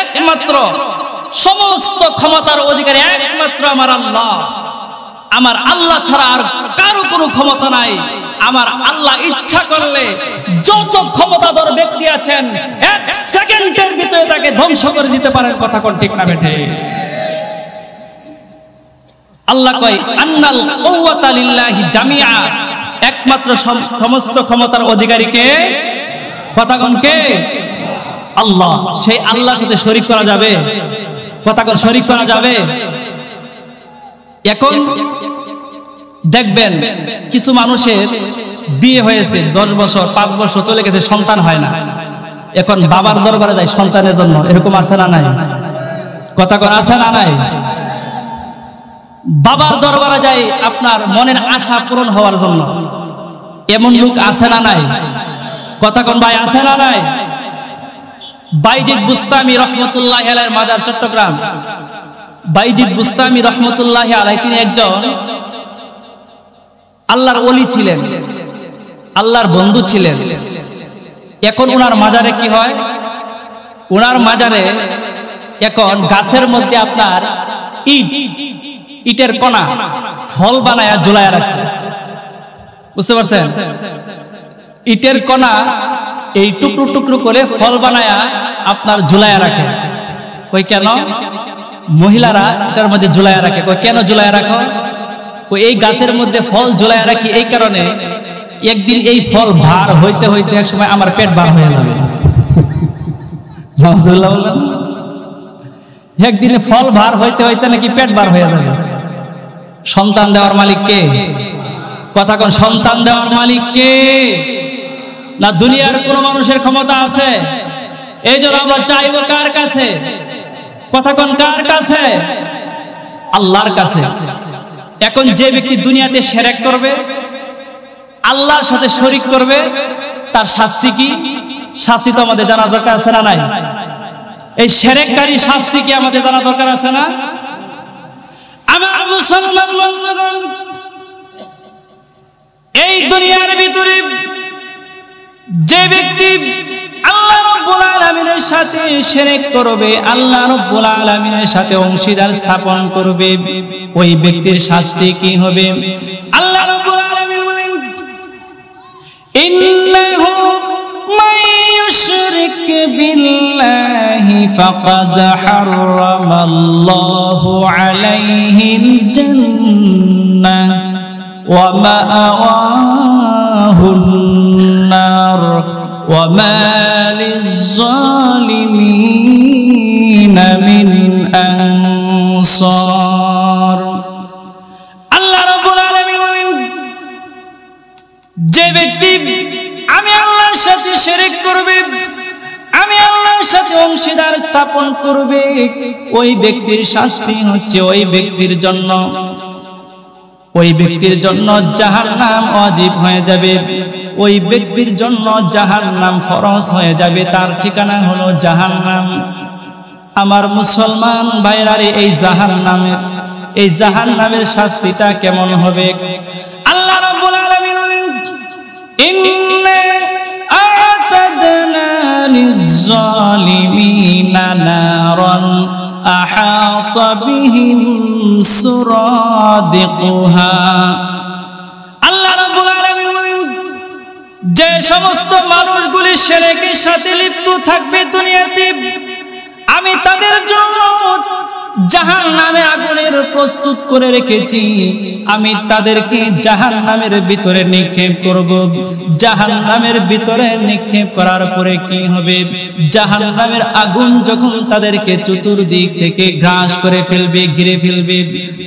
একমাত্র সমস্ত ক্ষমতার অধিকারী একমাত্র আমার আল্লাহ। আমার আল্লাহ ছাড়া আর কারো কোনো ক্ষমতা নাই। আমার আল্লাহ ইচ্ছা করলে যত ক্ষমতাধর ব্যক্তি আছেন এক সেকেন্ডের ভিতরে তাকে ধ্বংস করে দিতে পারেন। কথা কোন ঠিক না বেঠে? আল্লাহ কয় আন্নাল কুওয়াতা লিল্লাহি জামিআ, একমাত্র সমস্ত ক্ষমতার অধিকারী কে? কথা কোন কে? আল্লাহ। সেই আল্লাহর সাথে শরীক করা যাবে? কথা কোন শরীক করা যাবে? এখন দেখবেন কিছু মানুষের বিয়ে হয়েছে 10 বছর 5 বছর চলে গেছে, সন্তান হয় না, এখন বাবার দরবারে যায় সন্তানের জন্য। এরকম আছে না নাই? কথা কোন আছে না নাই? বাবার দরবারে যায় আপনার মনের আশা পূরণ হওয়ার জন্য। এমন লোক আছে না নাই? কথা কোন ভাই আছে না নাই? বাইজিদ বুস্তামি রহমতুল্লাহি আলাইহির মাজার চট্টগ্রাম। বাইজিদ বুস্তামি রহমতুল্লাহি আলাইহি তিনি একজন আল্লাহর ওলি ছিলেন, আল্লাহর বন্ধু ছিলেন। এখন ওনার মাজারে কি হয়? ওনার মাজারে এখন গাছের মধ্যে আপনার ইটের কণা ফল বানায়া ঝুলায়া রাখছে। বুঝতে পারছেন? ইটের কণা এই টুকরো টুকরো করে ফল বানায়া আপনার ঝুলায়া রাখে। কই কেন? মহিলারা এটার মধ্যে ঝুলায়া রাখে। কই কেন ঝুলায়া রাখো? কই এই গাছের মধ্যে ফল ঝুলায়া রাখি এই কারণে একদিন এই ফল ভার হইতে হইতে এক সময় আমার পেট ভার হয়ে যাবে। একদিনে ফল ভার হইতে হইতে নাকি পেট ভার হয়ে যাবে। সন্তান দেওয়ার মালিক কে? কথা কোন সন্তান দেওয়ার মালিক কে? না দুনিয়ার কোন মানুষের ক্ষমতা আছে? এই জন্য আমরা চাইবো কার কাছে? কথা কোন কার কাছে? আল্লাহর কাছে। এখন যে ব্যক্তি দুনিয়াতে শিরক করবে, আল্লাহর সাথে শরীক করবে, তার শাস্তি কি? শাস্তি তো আমাদের জানা দরকার আছে না নাই? এই শিরককারী শাস্তি কি আমাদের জানা দরকার আছে না? আমার মুসলমান বন্ধুগণ, এই দুনিয়ার ভিতরে যে ব্যক্তি আল্লাহ রাব্বুল আলামিনের সাথে শিরক করবে, আল্লাহ রাব্বুল আলামিনের সাথে অংশীদার স্থাপন করবে, ওই ব্যক্তির শাস্তি কি হবে? আল্লাহ রাব্বুল আলামিন বলেন ইন্নাহু মান ইউশরিক বিল্লাহি ফাকাদ হারামাল্লাহু আলাইহিল জান্নাহ ওয়া মাআওয়াহুন নার ওয়া মা লিয-যালিমিনা মিন আনসার। আল্লাহ রাব্বুল আলামিন বলেন যে ব্যক্তি আমি আল্লাহর সাথে শিরক করবে, আমি আল্লাহর সাথে অংশীদার স্থাপন করবে, ওই ব্যক্তির শাস্তি হচ্ছে ওই ব্যক্তির জন্য জাহান্নাম ওয়াজিব হয়ে যাবে, ওই ব্যক্তির জন্য জাহান্নাম ফরজ হয়ে যাবে, তার ঠিকানা হলো জাহান্নাম। আমার মুসলমান ভাইরারে, এই জাহান্নামের শাস্তিটা কেমন হবে? আল্লাহ রাব্বুল আলামিন বলেন ইন্না আ'তাদনা লিয-যালিমিনা নারান আহাতা বিহিম সুরাদিকুহা। আল্লাহ রাব্বুল আলামিন বলেন যে সমস্ত মানুষগুলি শিরকের সাথে লিপ্ত থাকবে দুনিয়াতে, আমি তাদের জন্য জাহান্নামের আগুনের প্রস্তুত করে রেখেছি, আমি তাদেরকে জাহান্নামের ভিতরে নিক্ষেপ করব। জাহান্নামের ভিতরে নিক্ষেপ করার পরে কি হবে? জাহান্নামের আগুন যখন তাদেরকে চতুর্দিক থেকে গ্রাস করে ফেলবে, ঘিরে ফেলবে,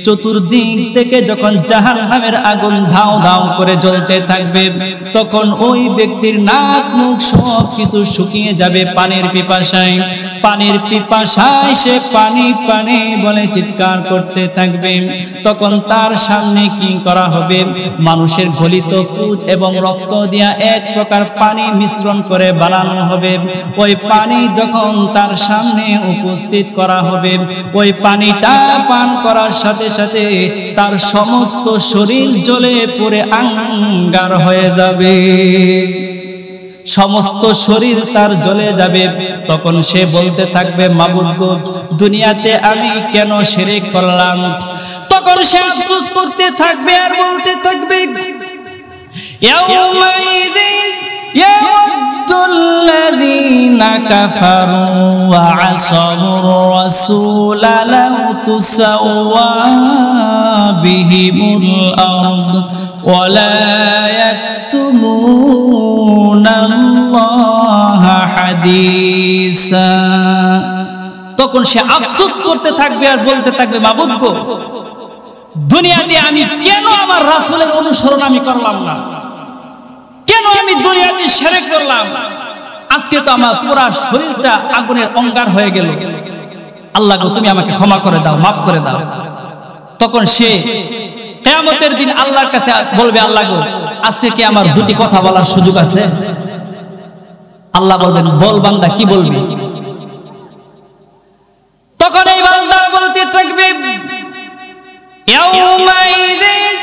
চতুর্দিক থেকে যখন জাহান্নামের আগুন ধাও ধাও করে জ্বলতে থাকবে, তখন ওই ব্যক্তির নাক মুখ সব কিছু শুকিয়ে যাবে পানির পিপাসায়। পানির পিপাসায় সে পানি পানি বলে চিৎকার করতে থাকবে। তখন তার সামনে কি করা হবে? মানুষের গলিত পুঁজ এবং রক্ত দিয়া এক প্রকার পানি মিশ্রণ করে বানানো হবে। ওই পানি যখন তার সামনে উপস্থিত করা হবে, ওই পানিটা পান করার সাথে সাথে তার সমস্ত শরীর জ্বলে পুড়ে আঙ্গার হয়ে যাবে, সমস্ত শরীর তার জ্বলে যাবে। তখন সে বলতে থাকবে, মাবুদ গো, দুনিয়াতে আমি কেন শিরক করলাম? তখন সে আফসোস করতে থাকবে আর বলতে থাকবে, ইয়াউমাইযিন ইয়াওয়াদ্দুল্লাযীনা কাফারু ওয়া আসাউর রাসূলা লাউ তুসাওয়া বিহিমুল আরদ ওয়া লা ইয়াকতুমুনাল্লাহা হাদিসা। তখন সে আফসোস করতে থাকবে আর বলতে থাকবে, মাবুদ গো, দুনিয়াতে আমি কেন আমার রাসূলের অনুসরণ আমি করলাম না? কেন আমি দুনিয়াতে শিরক করলাম? আজকে তো আমার পুরো শরীরটা আগুনের অঙ্গার হয়ে গেল। আল্লাহ গো, তুমি আমাকে ক্ষমা করে দাও, মাফ করে দাও। তখন সে কিয়ামতের দিন আল্লাহর কাছে বলবে, আল্লাহ গো, আজকে কি আমার দুটি কথা বলার সুযোগ আছে? আল্লাহ বলবেন, বল বান্দা, কি বলবি? তখন এই বান্দা বলতে থাকবে, ইয়াউমাইযিন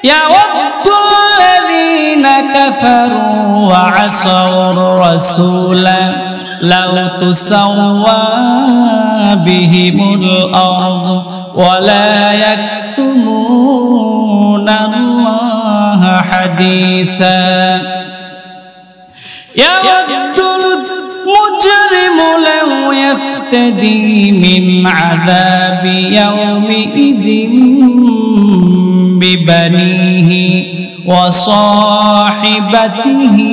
ইয়াওয়াদ্দুল্লাযীনা কাফারু ওয়া আসাউর রাসূলা লাউ তুসাওয়া বিহিমুল আরদ ওয়া লা ইয়াকতুমুনাল্লাহা হাদিসা। ইয়াওয়াদ্দুল মুজরিমু লাউ ইয়াফতাদি মিন আযাবি ইয়াউমিইযিন বিবানিহি ওয়া সাহিবাতিহি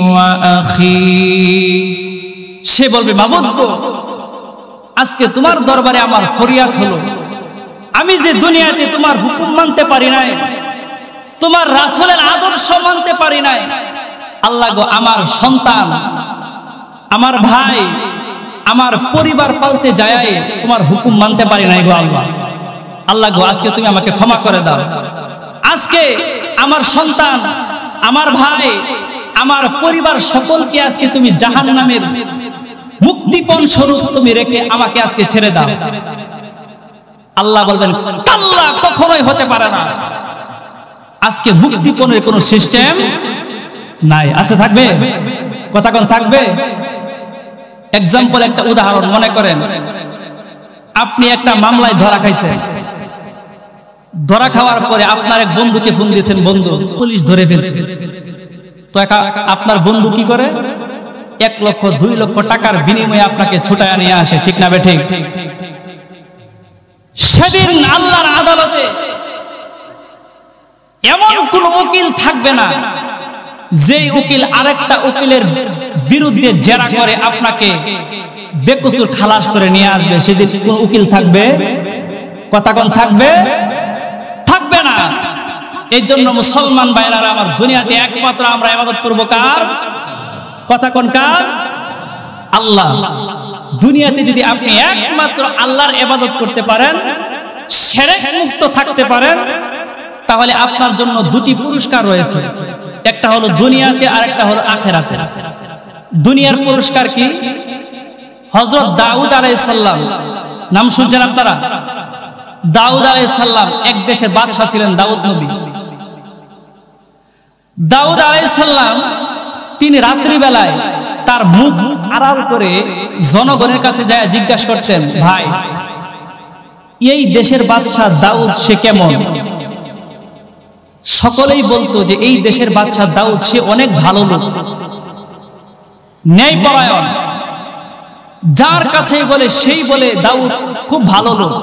ওয়া আখিহি। সে বলবে, মাবুদ গো, আজকে তোমার দরবারে আমার ফরিয়াদ হলো, আমি যে দুনিয়াতে তোমার হুকুম মানতে পারি নাই, তোমার রাসূলের আদর্শ মানতে পারি নাই। আল্লাহ গো, আমার সন্তান, আমার ভাই, আমার পরিবার পালতে যায় তোমার হুকুম মানতে পারি নাই গো আল্লাহ। আল্লাহ গো, আজকে তুমি আমাকে ক্ষমা করে দাও। আজকে আমার সন্তান, আমার ভাই, আমার পরিবার সকলকে আজকে তুমি জাহান্নামের মুক্তিপণ স্বরূপ তুমি রেখে আমাকে আজকে ছেড়ে দাও। আল্লাহ বলবেন, কাল্লা, কখনোই হতে পারে না। আজকে মুক্তিপণের কোনো সিস্টেম নাই। আছে? থাকবে? কথা কোন থাকবে? এক্সাম্পল, একটা উদাহরণ মনে করেন, আপনি একটা মামলায় ধরা খাইছেন। ধরা খাওয়ার পরে আপনার এক বন্ধুকে ফোন দিয়েছেন, বন্ধু, পুলিশ ধরে ফেলছে। তো আপনার বন্ধু কি করে? 1 লক্ষ 2 লক্ষ টাকার বিনিময়ে আপনাকে ছুটায় নিয়ে আসে, ঠিক না বে ঠিক? সেদিন আল্লাহর আদালতে এমন কোন উকিল থাকবে না যেই উকিল আরেকটা উকিলের বিরুদ্ধে জেরা করে আপনাকে বেকসুর খালাস করে নিয়ে আসবে। সেদিন কোন উকিল থাকবে? কথা কোন থাকবে? থাকবে না। এই জন্য মুসলমান ভাইরা আমার, দুনিয়াতে একমাত্র আমরা ইবাদত করব কার? কথা কোন কার? আল্লাহ। দুনিয়াতে যদি আপনি একমাত্র আল্লাহর ইবাদত করতে পারেন, শিরক মুক্ত থাকতে পারেন, তাহলে আপনার জন্য 2টি পুরস্কার রয়েছে। একটা হলো দুনিয়াতে আর একটা হলো আখিরাতে। দুনিয়ার পুরস্কার কি? হযরত দাউদ আলাইহিস সালাম, নাম শুনছেন আপনারা? দাউদ আলাইহিস সালাম এক দেশের বাদশা ছিলেন, দাউদ নবী। দাউদ আলাইহিস সালাম তিনি রাত্রি বেলায় তার মুখ আড়াল করে জনগণের কাছে যায় জিজ্ঞাসা করতেন, ভাই, এই দেশের বাদশা দাউদ সে কেমন? সকলেই বলতো যে এই দেশের বাদশা দাউদ সে অনেক ভালো লোক, ন্যায়পরায়ণ, যার কাছে বলে সেই বলে দাউদ খুব ভালো লোক,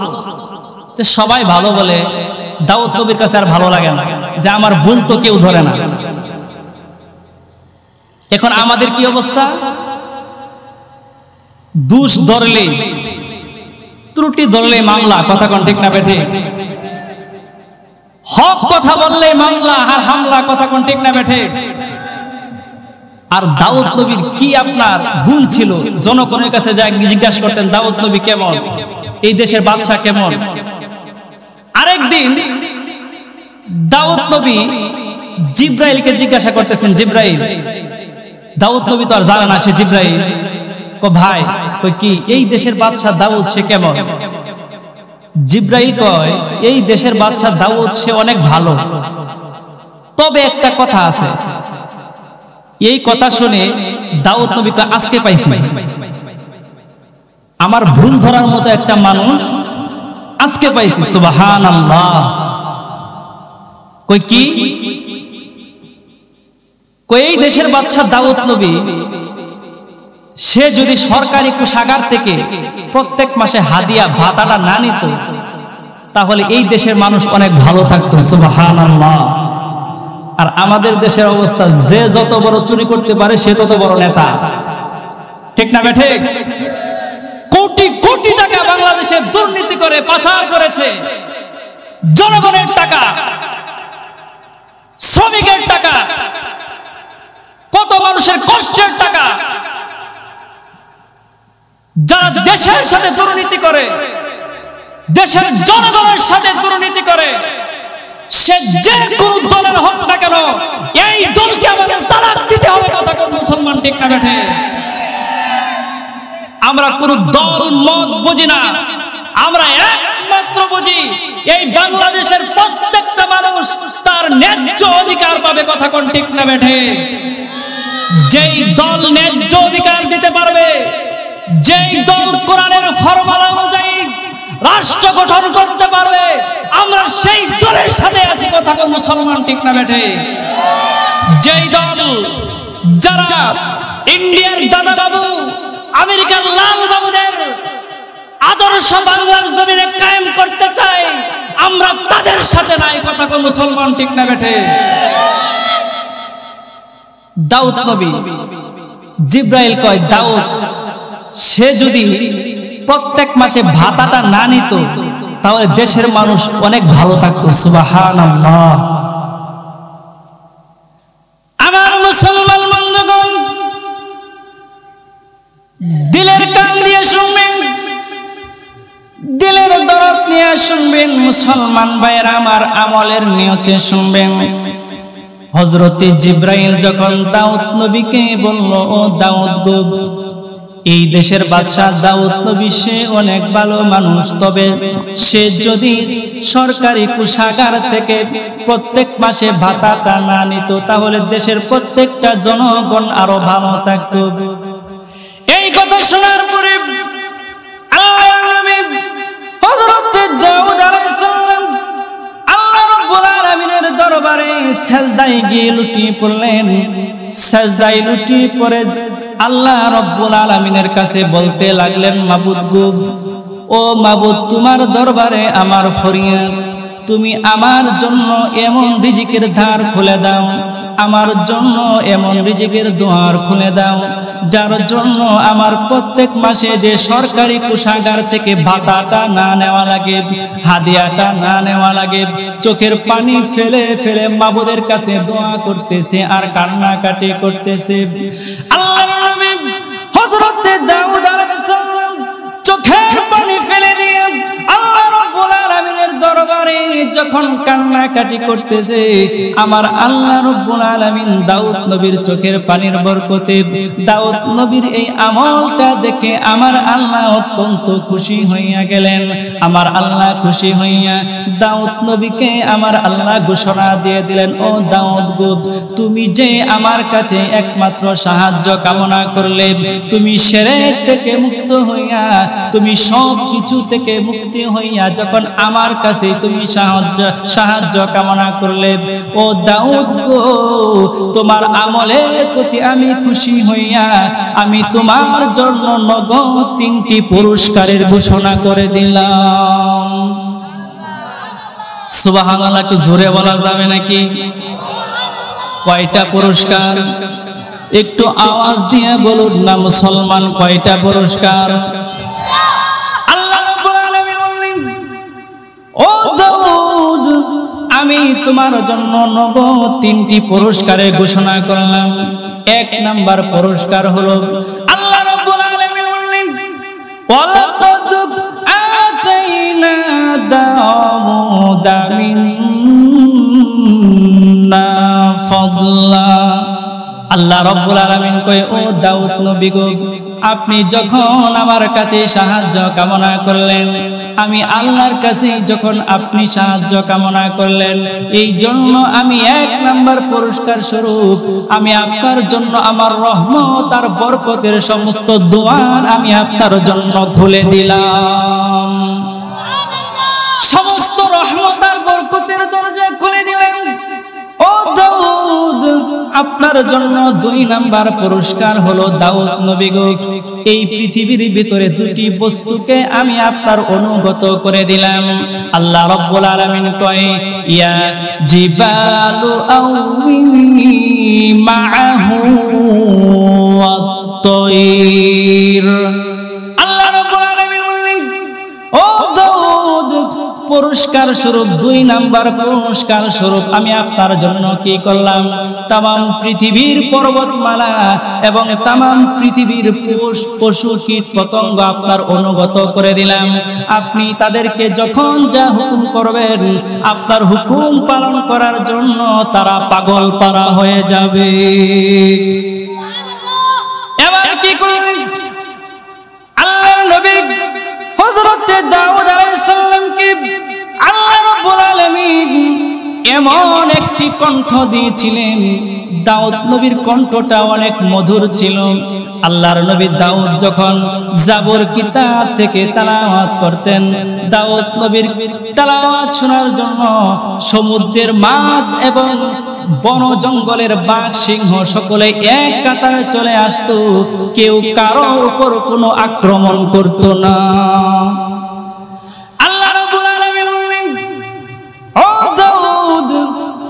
সবাই ভালো বলে, দাউদ নবীর কাছে আর ভালো লাগে না, যে আমার ভুল তো কেউ ধরে না। এখন আমাদের কি অবস্থা? দোষ ধরলে, ত্রুটি ধরলে মামলা, কথা কোন ঠিক না বেঠে? হক কথা বললে মামলা আর হামলা, কথা কোন ঠিক না বেঠে? আর দাউদ নবীর কি আপনার গুণ ছিল? জনগণের কাছে যা জিজ্ঞাসা করতেন দাউদ নবী কেমন, এই দেশের বাদশা কেমন। আরেকদিন দাউদ নবী জিব্রাইলকে জিজ্ঞাসা করতেছেন, জিব্রাইল, দাউদ নবী তো আর জানে না সে জিব্রাইল। ভাই কই কি এই দেশের বাদশা দাউদ সে কেমন? জিব্রাইল কয় এই দেশের বাদশা দাউদ সে অনেক ভালো, তবে একটা কথা আছে। এই কথা শুনে দাউদ নবী কয় আজকে পাইছি আমার ভুল ধরার মতো একটা মানুষ, আজকে পাইছি। সুবহানাল্লাহ। কই কি কই এই দেশের বাদশা দাউদ নবী সে যদি সরকারি কোষাগার থেকে প্রত্যেক মাসে হাদিয়া ভাতাটা না নিত, তাহলে এই দেশের মানুষ অনেক ভালো থাকতো। সুবহানাল্লাহ। আর আমাদের দেশের অবস্থা, যে যত বড় চুরি করতে পারে সে তত বড় নেতা, ঠিক না বেঠে? কোটি কোটি টাকা বাংলাদেশে দুর্নীতি করে পাচার করেছে, জনগণের টাকা, শ্রমিকের টাকা, কত মানুষের কষ্টের টাকা। যারা দেশের সাথে দুর্নীতি করে, দেশের জনগণের সাথে দুর্নীতি করে, সে যে কোন দলের হোক না কেন, এই দলকে আমাদের তালাক দিতে হবে, কথা কোন মুসলমান ঠিক না বেঠে? আমরা কোন দল মত বুঝি না, আমরা একমাত্র বুঝি এই বাংলাদেশের প্রত্যেকটা মানুষ তার ন্যায্য অধিকার পাবে, কথা কোন ঠিক না বেঠে? যেই দল ন্যায্য অধিকার দিতে পারবে, যেই দল কোরআনের ফরমান অনুযায়ী রাষ্ট্র গঠন করতে পারবে, আমরা সেই দলের সাথে আছি, কথা কোন মুসলমান ঠিক না বেঠে? যেই দল, যারা ইন্ডিয়ার দাদা বাবু, আমেরিকার লাল বাবুদের আদর্শ বাংলার জমিনে কায়েম করতে চায়, আমরা তাদের সাথে নাই, কথা কোন মুসলমান ঠিক না বেঠে? দাউদ নবী, জিব্রাইল কয় দাউদ সে যদি প্রত্যেক মাসে ভাতাটা না নিত, তাহলে দেশের মানুষ অনেক ভালো থাকতো। সুবহানাল্লাহ। আমার মুসলমান বন্ধুগণ, দিলের কান দিয়ে শুনবেন, দিলের দরদ নিয়ে শুনবেন, মুসলমান ভাইয়েরা আমার আমলের নিয়তে শুনবেন। হযরতে জিব্রাইল যখন দাউদ নবীকে বলল, ও দাউদ গো, এই দেশের বাদশা দাউদ নবী সে অনেক ভালো মানুষ, তবে সে যদি সরকারি কোষাগার থেকে প্রত্যেক মাসে ভাতাটা না নিত, তাহলে দেশের প্রত্যেকটা জনগণ আরো ভালো থাকতো। এই কথা শোনার পরে আল্লাহর নবী হযরত দাউদ আলাইহিস সালাম আল্লাহ রাব্বুল আলামিনের দরবারে সিজদায় গিয়ে লুটিয়ে পড়লেন। সিজদায় লুটিয়ে পড়ে আল্লাহ রাব্বুল আলামিনের কাছে বলতে লাগলেন, মাবুদ গো, ও মাবুদ, তোমার দরবারে আমার ফরিয়াদ, তুমি আমার জন্য এমন রিজিকের দ্বার খুলে দাও, আমার জন্য এমন রিজিকের দুয়ার খুলে দাও, যার জন্য আমার প্রত্যেক মাসে যে সরকারি কোষাগার থেকে ভাতাটা না নেওয়া লাগে, হাদিয়াটা না নেওয়া লাগে। চোখের পানি ফেলে ফেলে মাবুদের কাছে দোয়া করতেছে আর কান্নাকাটি করতেছে। আল্লাহর নবী হযরত দাউদ আলাইহিস সালাম চোখের পানি ফেলে দিয়ে আল্লাহ রাব্বুল আলামিনের দরবারে যখন কান্নাকাটি করতেছে, আমার আল্লাহ রাব্বুল আলামিন দাউদ নবীর চোখের পানির বরকতে, দাউদ নবীর এই আমলটা দেখে আমার আল্লাহ অত্যন্ত খুশি হইয়া গেলেন। আমার আল্লাহ খুশি হইয়া দাউদ নবীকে আমার আল্লাহ ঘোষণা দিয়ে দিলেন, ও দাউদ গো, তুমি যে আমার কাছে একমাত্র সাহায্য কামনা করলে, তুমি শিরক থেকে মুক্ত হইয়া, তুমি সব কিছু থেকে মুক্তি হইয়া যখন আমার কাছে তুমি সাহায্য কামনা করলে, ও দাউদ গো, তোমার আমলের প্রতি আমি খুশি হইয়া আমি তোমার জন্য নগদ 3টি পুরস্কারের ঘোষণা করে দিলাম। সুবহানাল্লাহ, একটু জোরে বলা যাবে নাকি? কয়টা পুরস্কার? একটু আওয়াজ দিয়ে বলুন না মুসলমান, কয়টা পুরস্কার? আল্লাহ রাব্বুল আলামিন বললেন, ও দাউদ, আমি তোমার জন্য নগদ 3টি পুরস্কারের ঘোষণা করলাম। 1 নাম্বার পুরস্কার হলো, আল্লাহ রাব্বুল আলামিন বললেন, ওয়ালাকাদ আতাইনা দাউদা মিন্না ফাদলা। আল্লাহ রাব্বুল আলামিন কয়, ও দাউদ নবী গো, আপনি যখন আমার কাছে সাহায্য কামনা করলেন, আমি আল্লাহর কাছে যখন আপনি সাহায্য কামনা করলেন, এই জন্য আমি 1 নাম্বার পুরস্কার স্বরূপ আমি আপনার জন্য আমার রহমত আর বরকতের সমস্ত দুয়ার আমি আপনার জন্য খুলে দিলাম। সমস্ত রহমত আর বরকতের দরজা খুলে দিলেন। ও দাউদ, আপনার জন্য 2 নাম্বার পুরস্কার হলো, দাউদ নবী গো, এই পৃথিবীর ভিতরে 2টি বস্তুকে আমি আপনার অনুগত করে দিলাম। আল্লাহ রাব্বুল আলামিন কয়, ইয়া জিবালু আউমি মাআহু ওয়াত-তায়র। আল্লাহ রাব্বুল আলামিন বললেন, ও দাউদ, পুরস্কার স্বরূপ 2 নাম্বার পুরস্কার স্বরূপ আমি আপনার জন্য কি করলাম? তামাম পৃথিবীর পর্বতমালা এবং তামাম পৃথিবীর পশু কীট পতঙ্গ আপনার অনুগত করে দিলাম। আপনি তাদেরকে যখন যা হুকুম করবেন, আপনার হুকুম পালন করার জন্য তারা পাগল পারা হয়ে যাবে। এবার কি করবেন? আল্লাহর নবী হযরত দাউদ আলাইহিস সালামকে আল্লাহ রাব্বুল আলামিন এমন একটি কণ্ঠ দিয়েছিলেন। দাউদ নবীর কণ্ঠটা অনেক মধুর ছিল। আল্লাহর নবী দাউদ যখন জাবর কিতাব থেকে তেলাওয়াত করতেন, দাউদ নবীর তেলাওয়াত শোনার জন্য সমুদ্রের মাছ এবং বন জঙ্গলের বাঘ সিংহ সকলে এক কাতারে চলে আসতো, কেউ কারো উপর কোনো আক্রমণ করত না। আল্লাহ রাব্বুল আলামিন বললেন, ও দাউদ,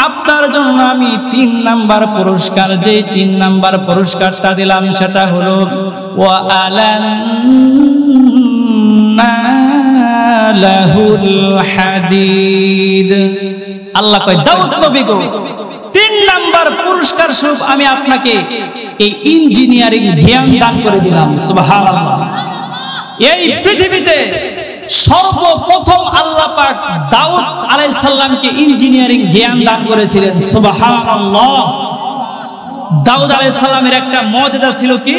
আপনার জন্য আমি 3 নাম্বার পুরস্কার, যে 3 নাম্বার পুরস্কারটা দিলাম সেটা হলো, ওয়া আলান্না লাহুল হাদিদ। আল্লাহ কয়, দাউদ নবী গো, 3 নাম্বার পুরস্কার স্বরূপ আমি আপনাকে এই ইঞ্জিনিয়ারিং জ্ঞান দান করে দিলাম। সুবহানাল্লাহ। এই পৃথিবীতে সর্বপ্রথম আল্লাহ পাক দাউদ আলাইহিস সালামকে ইঞ্জিনিয়ারিং জ্ঞান দান করেছিলেন। সুবহানাল্লাহ। দাউদ আলাইহিস সালামের একটা মুজিজা ছিল কি?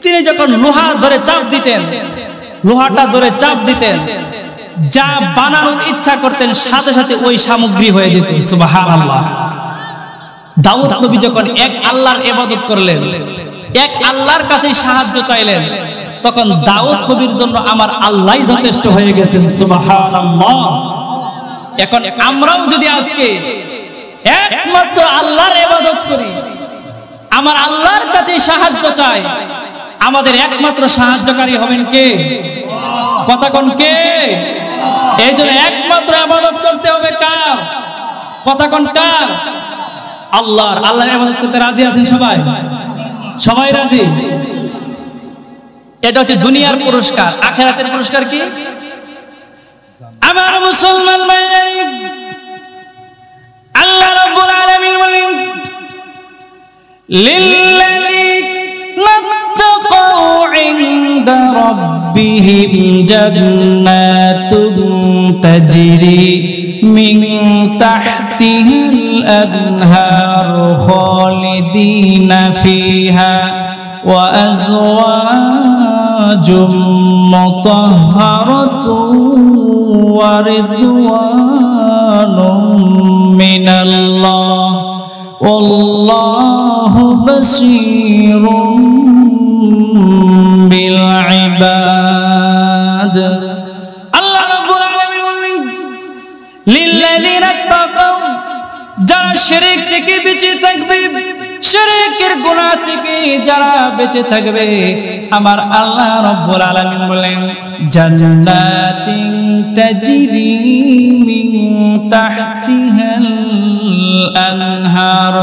তিনি যখন লোহা ধরে চাপ দিতেন, লোহাটা ধরে চাপ দিতেন, যা বানানোর ইচ্ছা করতেন সাথে সাথে ওই সামগ্রী হয়ে যেত। সুবহানাল্লাহ। দাউদ নবী যখন এক আল্লাহর ইবাদত করলেন, এক আল্লাহর কাছে সাহায্য চাইলেন, তখন দাউদ নবীর জন্য আমার আল্লাহই যথেষ্ট হয়ে গেছেন। সুবহানাল্লাহ। এখন আমরাও যদি আজকে একমাত্র আল্লাহর ইবাদত করি, আমার আল্লাহর কাছে সাহায্য চাই, আমাদের একমাত্র সাহায্যকারী হবেন কে? কথা কোন কে? এই জন্য একমাত্র ইবাদত করতে হবে কার? কথা কোন কার? আল্লাহর। আল্লাহর ইবাদত করতে রাজি আছেন সবাই? সবাই রাজি? এটা হচ্ছে দুনিয়ার পুরস্কার। আখিরাতের পুরস্কার কি? আমার মুসলমান ভাইরা, আল্লাহ রাব্বুল আলামিন বলেন, লিল্লাযীনা তাকাউ ইনদা রাব্বিহিম জান্নাতুন তাজরি মিন তাহতিহিল আনহার খালিদিনা ফিহা ওয়া আযওয়াজুম মুতাহহারাতুন ওয়া রিদওয়ানুম মিনাল্লাহ ওয়াল্লাহু বাসীরুম বিল ইবাদ। আল্লাহ রাব্বুল আলামিন বলেন, লিল্লাযীনা শিরক থেকে বেঁচে থাকবে, শিরকের গুনাহ থেকে যারা বেঁচে থাকবে, আমার আল্লাহ রাব্বুল আলামিন বলেন জান্নাতিন তাজরি মিন তাহতিহাল আনহার,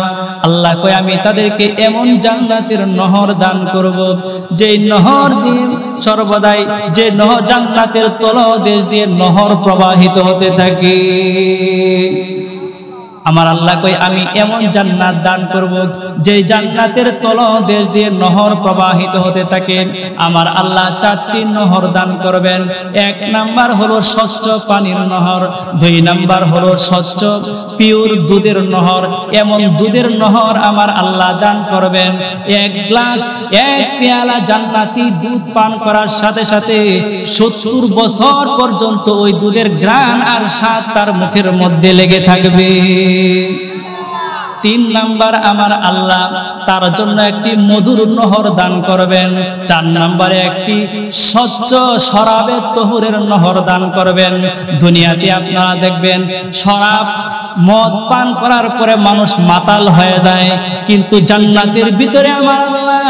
আল্লাহ কয় আমি তাদেরকে এমন জান্নাতের নহর দান করব, যে নহর দিয়ে সর্বদাই, যে নহর জান্নাতের তলদেশ দিয়ে নহর প্রবাহিত হতে থাকে। আমার আল্লাহ কয় আমি এমন জান্নাত দান করব, যে জান্নাতের তলদেশ দিয়ে নহর প্রবাহিত হতে থাকে। আমার আল্লাহ 4টি নহর দান করবেন। 1 নাম্বার হলো স্বচ্ছ পানির নহর, 2 নাম্বার হলো স্বচ্ছ পিওর দুধের নহর। এমন দুধের নহর আমার আল্লাহ দান করবেন। 1 গ্লাস 1 পেয়ালা জান্নাতি দুধ পান করার সাথে সাথে 70 বছর পর্যন্ত ওই দুধের ঘ্রাণ আর স্বাদ তার মুখের মধ্যে লেগে থাকবে। 3 নাম্বার আমার আল্লাহ তার জন্য একটি মধুর নহর দান করবেন। 4 নাম্বারে একটি স্বচ্ছ শরাবের তহুরের নহর দান করবেন। দুনিয়াতে আপনারা দেখবেন শরাব মদ পান করার পরে মানুষ মাতাল হয়ে যায়, কিন্তু জান্নাতের ভিতরে আমার আল্লাহ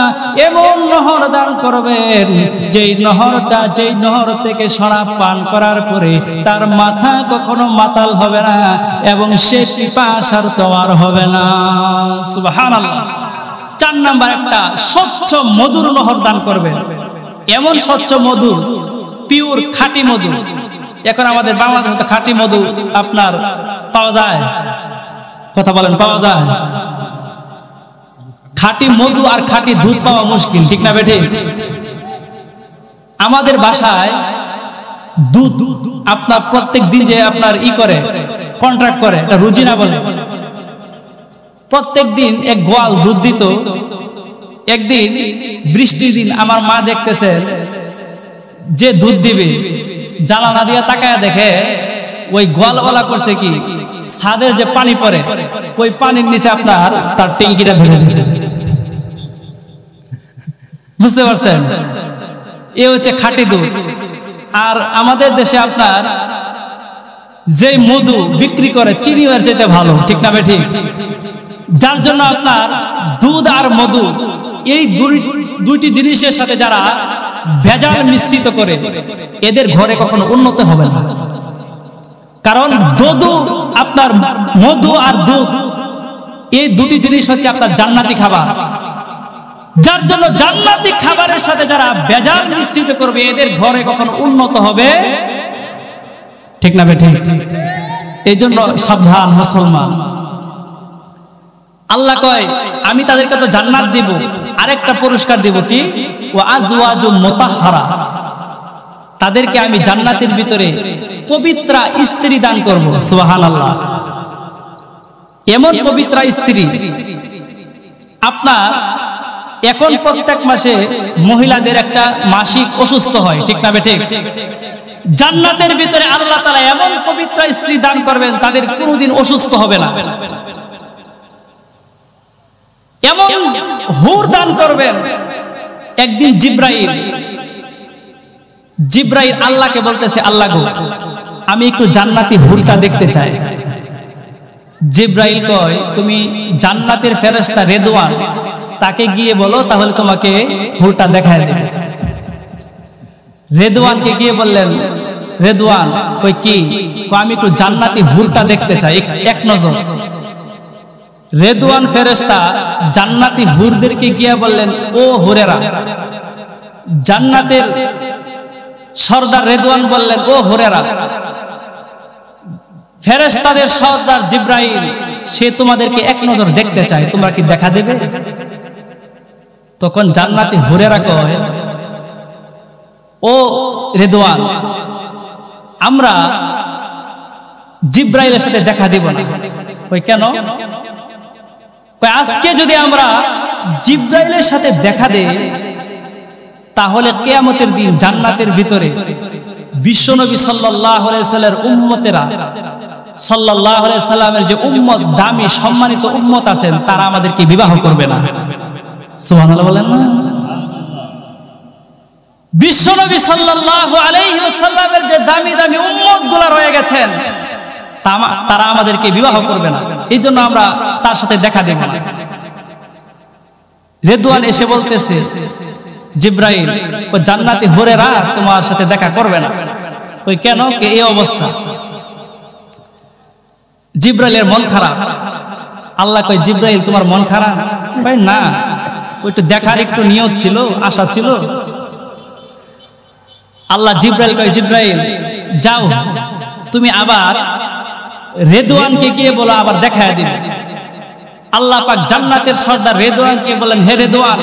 এমন নহর দান করবেন, যেই নহরটা, যেই নহর থেকে শরাব পান করার পরে তার মাথা কখনো মাতাল হবে না এবং সে পিপাসার তোমার হবে না। সুবহানাল্লাহ। 4 নাম্বার একটা স্বচ্ছ মধুর নহর দান করবেন। এমন স্বচ্ছ মধু, পিওর খাঁটি মধু। এখন আমাদের বাংলাদেশে তো খাঁটি মধু আপনার পাওয়া যায়, কথা বলেন, পাওয়া যায়? খাঁটি মধু আর খাঁটি দুধ পাওয়া মুশকিল, ঠিক না বেঠিক? আমাদের বাসায় দুধ আপনার প্রত্যেক দিন যে আপনার করে কন্ট্রাক্ট করে, এটা রুজিনা বলে, প্রত্যেক দিন 1 গোয়াল দুধ দিত। একদিন বৃষ্টির দিন আমার মা দেখতেছে যে দুধ দিবে, জানালা দিয়ে তাকায় দেখে ওই গোয়ালওয়ালা করছে কি, ছাদের যে পানি পড়ে ওই পানির নিচে আপনার তার ট্যাঙ্কিটা ধরে দিয়েছে। বুঝতে পারছেন? এ হচ্ছে খাঁটি দুধ। আর আমাদের দেশে আপনার যে মধু বিক্রি করে চিনির চাইতে ভালো, ঠিক না বেঠিক? যার জন্য আপনার দুধ আর মধু এই দুইটি জিনিসের সাথে যারা ভেজাল মিশ্রিত করে, এদের ঘরে কখনো উন্নত হবে না। কারণ আপনার মধু আর দুধ এই দুটি জিনিস হচ্ছে আপনার জান্নাতি খাবার। যার জন্য জান্নাতি খাবারের সাথে যারা ভেজাল মিশ্রিত করবে, এদের ঘরে কখনো উন্নত হবে, ঠিক না বেঠিক? এই জন্য সাবধান মুসলমান। আল্লাহ কয় আমি তাদেরকে তো জান্নাত দিব, আরেকটা পুরস্কার দিব, কি? ওয়া আজওয়াজু মুতাহহারা, তাদেরকে আমি জান্নাতের ভিতরে পবিত্র স্ত্রী দান করব। সুবহানাল্লাহ। এমন পবিত্র স্ত্রী আপনার এখন প্রত্যেক মাসে মহিলাদের একটা মাসিক অসুস্থ হয়, ঠিক না বেঠিক? জান্নাতের ভিতরে আল্লাহ তাআলা এমন পবিত্র স্ত্রী দান করবেন, তাদের কোনোদিন অসুস্থ হবে না। এমন হুর দান করবেন। একদিন জিব্রাইল আল্লাহকে বলতেছে, আল্লাহ গো, আমি একটু জান্নাতি হুরটা দেখতে চাই। জিব্রাইল কয় তুমি জান্নাতের ফেরেশতা রেদওয়ান, তাকে গিয়ে বলো, তাহলে তোমাকে হুরটা দেখায় দেবে। রেদওয়ানকে গিয়ে বললেন, রেদওয়ান কই কি? আমি একটু জান্নাতি হুরটা দেখতে চাই, এক নজর। রেদওয়ান ফেরেশতা জান্নাতি হুরদেরকে গিয়ে বললেন, ও হুরেরা। জান্নাতের সর্দার রেদওয়ান বললেন, ও হুরেরা, ফেরেশতাদের সর্দার জিব্রাইল সে তোমাদেরকে এক নজর দেখতে চায়, তোমরা কি দেখা দেবে? তখন জান্নাতি হুরেরা কয়, ও রেদওয়ান, আমরা জিব্রাইলের সাথে দেখা দিব না। কই কেন? কই আজকে যদি আমরা জিব্রাইলের সাথে দেখা দেই, তাহলে কিয়ামতের দিন জান্নাতের ভিতরে বিশ্বনবী সাল্লাল্লাহু আলাইহি ওয়াসাল্লামের উম্মতেরা, সাল্লাল্লাহু আলাইহি সাল্লামের যে উম্মত, দামি সম্মানিত উম্মত আছেন, তারা আমাদেরকে বিবাহ করবে না। সুবহানাল্লাহ বলেন না? বিশ্বনবী সাল্লাল্লাহু আলাইহি ওয়াসাল্লামের যে দামি দামি উম্মতগুলো রয়ে গেছেন, তারা আমাদেরকে বিবাহ করবে না, এই জন্য আমরা তার সাথে দেখা দেব না। রেদওয়ান এসে বলতেছে, জিব্রাইল ও জান্নাতি হুরেরা তোমার সাথে দেখা করবে না। কই কেন? এই অবস্থা। জিব্রাইলের মন খারাপ। আল্লাহ কয়, জিব্রাইল তোমার মন খারাপ? কয় না, একটু দেখার একটু নিয়ত ছিল, আশা ছিল। আল্লাহ জিব্রাইল কয়, জিব্রাইল যাও, তুমি আবার রেদওয়ানকে গিয়ে বলো আবার দেখায় দিবে। আল্লাহ পাক জান্নাতের সর্দার রেদওয়ানকে বলেন, হে রেদওয়ান,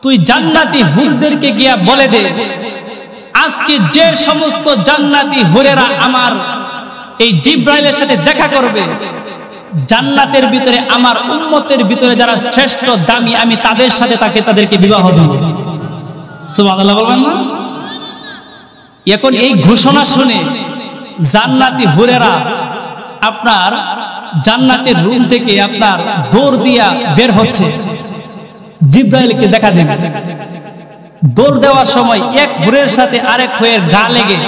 তুই জান্নাতি হুরদেরকে গিয়া বলে দে, আজকে যে সমস্ত জান্নাতি হুরেরা আমার এই জিব্রাইলের সাথে দেখা করবে, জান্নাতের ভিতরে আমার উম্মতের ভিতরে যারা শ্রেষ্ঠ দামি, আমি তাদের সাথে তাদেরকে বিবাহ দেব। সুবহানাল্লাহ বলবেন না? এখন এই ঘোষণা শুনে জান্নাতি হুরেরা আপনার জান্নাতের রুম থেকে আপনার দৌড় দিয়া বের হচ্ছে, জিব্রাইলকে দেখা দেবে। দৌড় দেওয়ার সময় এক হুরের সাথে আরেক হুরের গা লেগে,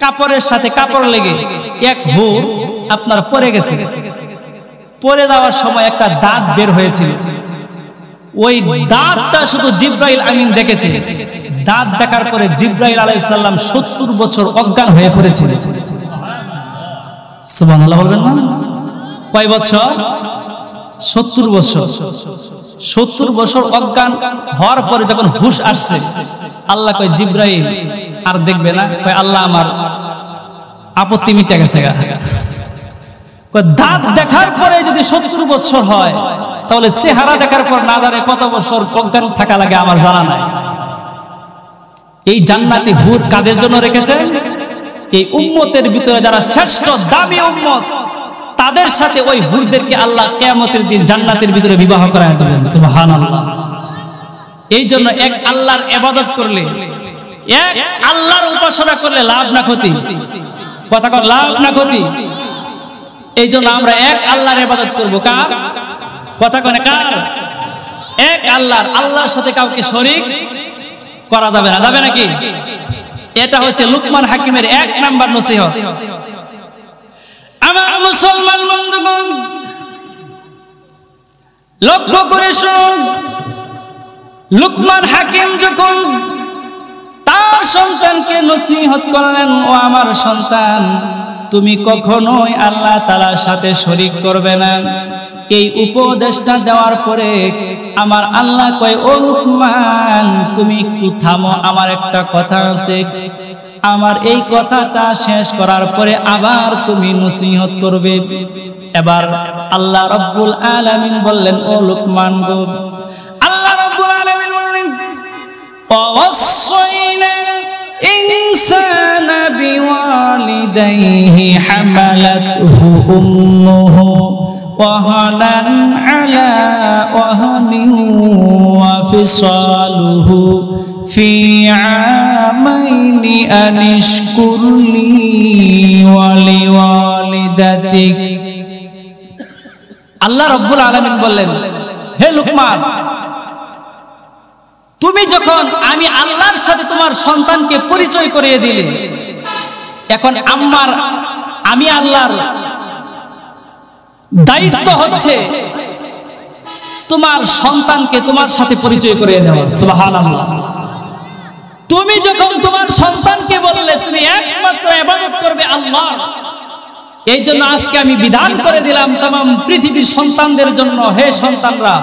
কাপড়ের সাথে কাপড় লেগে এক হুর আপনার পড়ে গেছে। পড়ে যাওয়ার সময় একটা দাঁত বের হয়েছিল। ওই দাঁতটা শুধু জিব্রাইল আমিন দেখেছে। দাঁত দেখার পরে জিব্রাইল আলাইহিস সালাম 70 বছর অজ্ঞান হয়ে পড়েছিল। সুবহানাল্লাহ বলবেন না? কয় বছর? 70 বছর। 70 বছর অজ্ঞান হওয়ার পরে যখন হুশ আসছে, আল্লাহ কয়, জিব্রাইল আর দেখবে না? কয়, আল্লাহ আমার আপত্তি মিটে গেছে। দাঁত দেখার পরে যদি 70 বছর হয়, তাহলে চেহারা দেখার পর না জানে কত বছর অজ্ঞান থাকা লাগে আমার জানা নাই। এই জান্নাতি হুর কাদের জন্য রেখেছেন? এই উম্মতের ভিতরে যারা শ্রেষ্ঠ দামি উম্মত, তাদের সাথে ওই হুরদেরকে আল্লাহ কিয়ামতের দিন জান্নাতের ভিতরে বিবাহ করায় দেবেন। সুবহানাল্লাহ। এই জন্য এক আল্লাহর ইবাদত করলে, এক আল্লাহর উপাসনা করলে লাভ না ক্ষতি? কথা কর, লাভ না ক্ষতি? এই জন্য আমরা এক আল্লাহর ইবাদত করব। কার? কথা কনে কার? এক আল্লাহর। আল্লাহর সাথে কাউকে শরীক করা যাবে না। যাবে নাকি? এটা হচ্ছে লুকমান হাকিমের 1 নাম্বার নসিহত। আমার মুসলমান বন্ধুগণ, লক্ষ্য করে শুনুন, লুকমান হাকিম যখন তার সন্তানকে নসিহত করলেন, ও আমার সন্তান, তুমি কখনোই আল্লাহ তাআলার সাথে শরীক করবে না। এই উপদেশটা দেওয়ার পরে আমার আল্লাহ কয়, ও লুকমান, তুমি একটু থামো, আমার একটা কথা আছে। আমার এই কথাটা শেষ করার পরে আবার তুমি নসিহত করবে। এবার আল্লাহ রাব্বুল আলামিন বললেন, ও লুকমান গো, আল্লাহ রাব্বুল আলামিন বললেন, ওয়াসাইনা ইনসানা বিওয়ালিদাইহি হামালাতহু উম্মুহু ওয়াহানান আলা ওয়াহানিন ওয়া ফিসালুহু ফি আমাইনি আনিশকুরলি ওয়া লিওয়ালিদাতিক। আল্লাহ রাব্বুল আলামিন বললেন, হে লুকমান, তুমি যখন আমি আল্লাহর সাথে তোমার সন্তানকে পরিচয় করিয়ে দিলে, এখন আমি আল্লাহর দায়িত্ব হচ্ছে তোমার সন্তানকে তোমার সাথে পরিচয় করিয়ে দেওয়া। সুবহানাল্লাহ। তুমি যখন তোমার সন্তানকে বললে তুমি একমাত্র ইবাদত করবে আল্লাহ, এই জন্য আজকে আমি বিধান করে দিলাম तमाम পৃথিবীর সন্তানদের জন্য, হে সন্তানরা,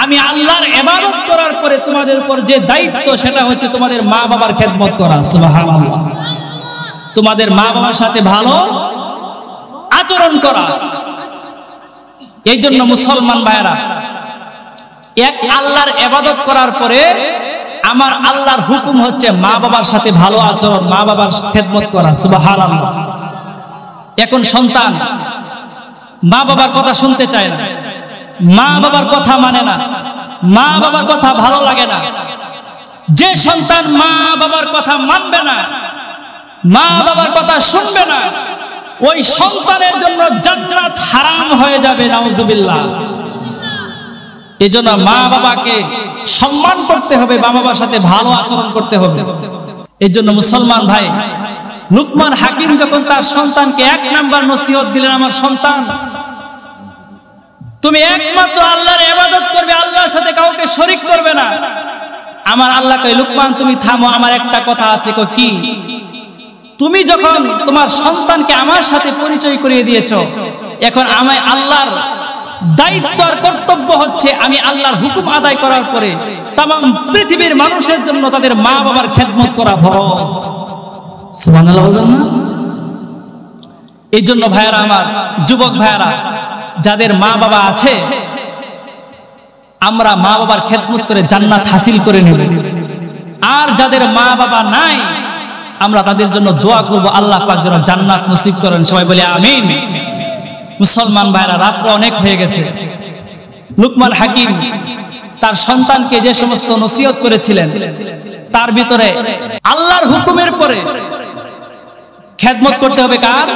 আমি আল্লাহর ইবাদত করার পরে তোমাদের উপর যে দায়িত্ব, সেটা হচ্ছে তোমাদের মা বাবার খেদমত করা। সুবহানাল্লাহ। তোমাদের মা বাবার সাথে ভালো আচরণ করা। এই জন্য মুসলমান ভাইরা, এক আল্লাহর ইবাদত করার পরে আমার আল্লাহর হুকুম হচ্ছে মা বাবার সাথে ভালো আচরণ, মা বাবার খেদমত করা। সুবহানাল্লাহ। এখন সন্তান মা বাবার কথা শুনতে চায় না, মা বাবার কথা মানে না, মা বাবার কথা ভালো লাগে না। যে সন্তান মা বাবার কথা মানবে না, মা বাবার কথা শুনবে না, ওই সন্তানের জন্য জান্নাত হারাম হয়ে যাবে। নাউজুবিল্লাহ। এজন্য মা বাবাকে সম্মান করতে হবে, মা বাবার সাথে ভালো আচরণ করতে হবে। এজন্য মুসলমান ভাই, লুকমান হাকিম যখন তার সন্তানকে 1 নাম্বার নসিহত দিলেন, আমার সন্তান, তুমি একমাত্র আল্লাহর ইবাদত করবে, আল্লাহর সাথে কাউকে শরীক করবে না। আমার আল্লাহ কয়, লুকমান তুমি থামো, আমার একটা কথা আছে। কি? তুমি যখন তোমার সন্তানকে আমার সাথে পরিচয় করিয়ে দিয়েছো, এখন আমি আল্লাহর দায়িত্ব আর কর্তব্য হচ্ছে আমি আল্লাহর হুকুম আদায় করার পরে তামাম পৃথিবীর মানুষের জন্য তাদের মা বাবার খেদমত করা ফরজ। সুবহানাল্লাহ বলেন না? এই জন্য ভাইয়ারা, আমার যুবক ভাইয়ারা, যাদের মা বাবা আছে, আমরা মা বাবার খেদমত করে জান্নাত হাসিল করে নেব। আর যাদের মা বাবা নাই, আমরা তাদের জন্য দোয়া করব, আল্লাহ পাক যেন জান্নাত নসিব করেন। সবাই বলে আমিন। মুসলমান ভাইরা, রাত্র অনেক হয়ে গেছে। লুকমান হাকিম তার সন্তানকে যে সমস্ত নসিহত করেছিলেন, তার ভিতরে আল্লাহর হুকুমের পরে খেদমত করতে হবে কার?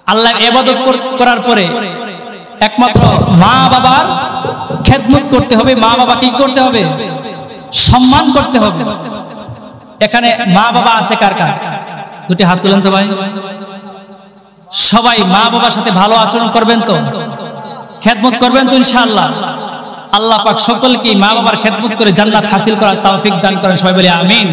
আল্লাহর ইবাদত করার পরে একমাত্র মা বাবার খেদমত করতে হবে। মা বাবা কি করতে হবে? সম্মান করতে হবে। এখানে মা বাবা আছে কার কার? দুটি হাত তুলেন তো ভাই। সবাই মা বাবার সাথে ভালো আচরণ করবেন তো? খেদমত করবেন তো ইনশাআল্লাহ? আল্লাহ পাক সকলকে মা বাবার খেদমত করে জান্নাত হাসিল করার তৌফিক দান করেন। সবাই বলি আমিন।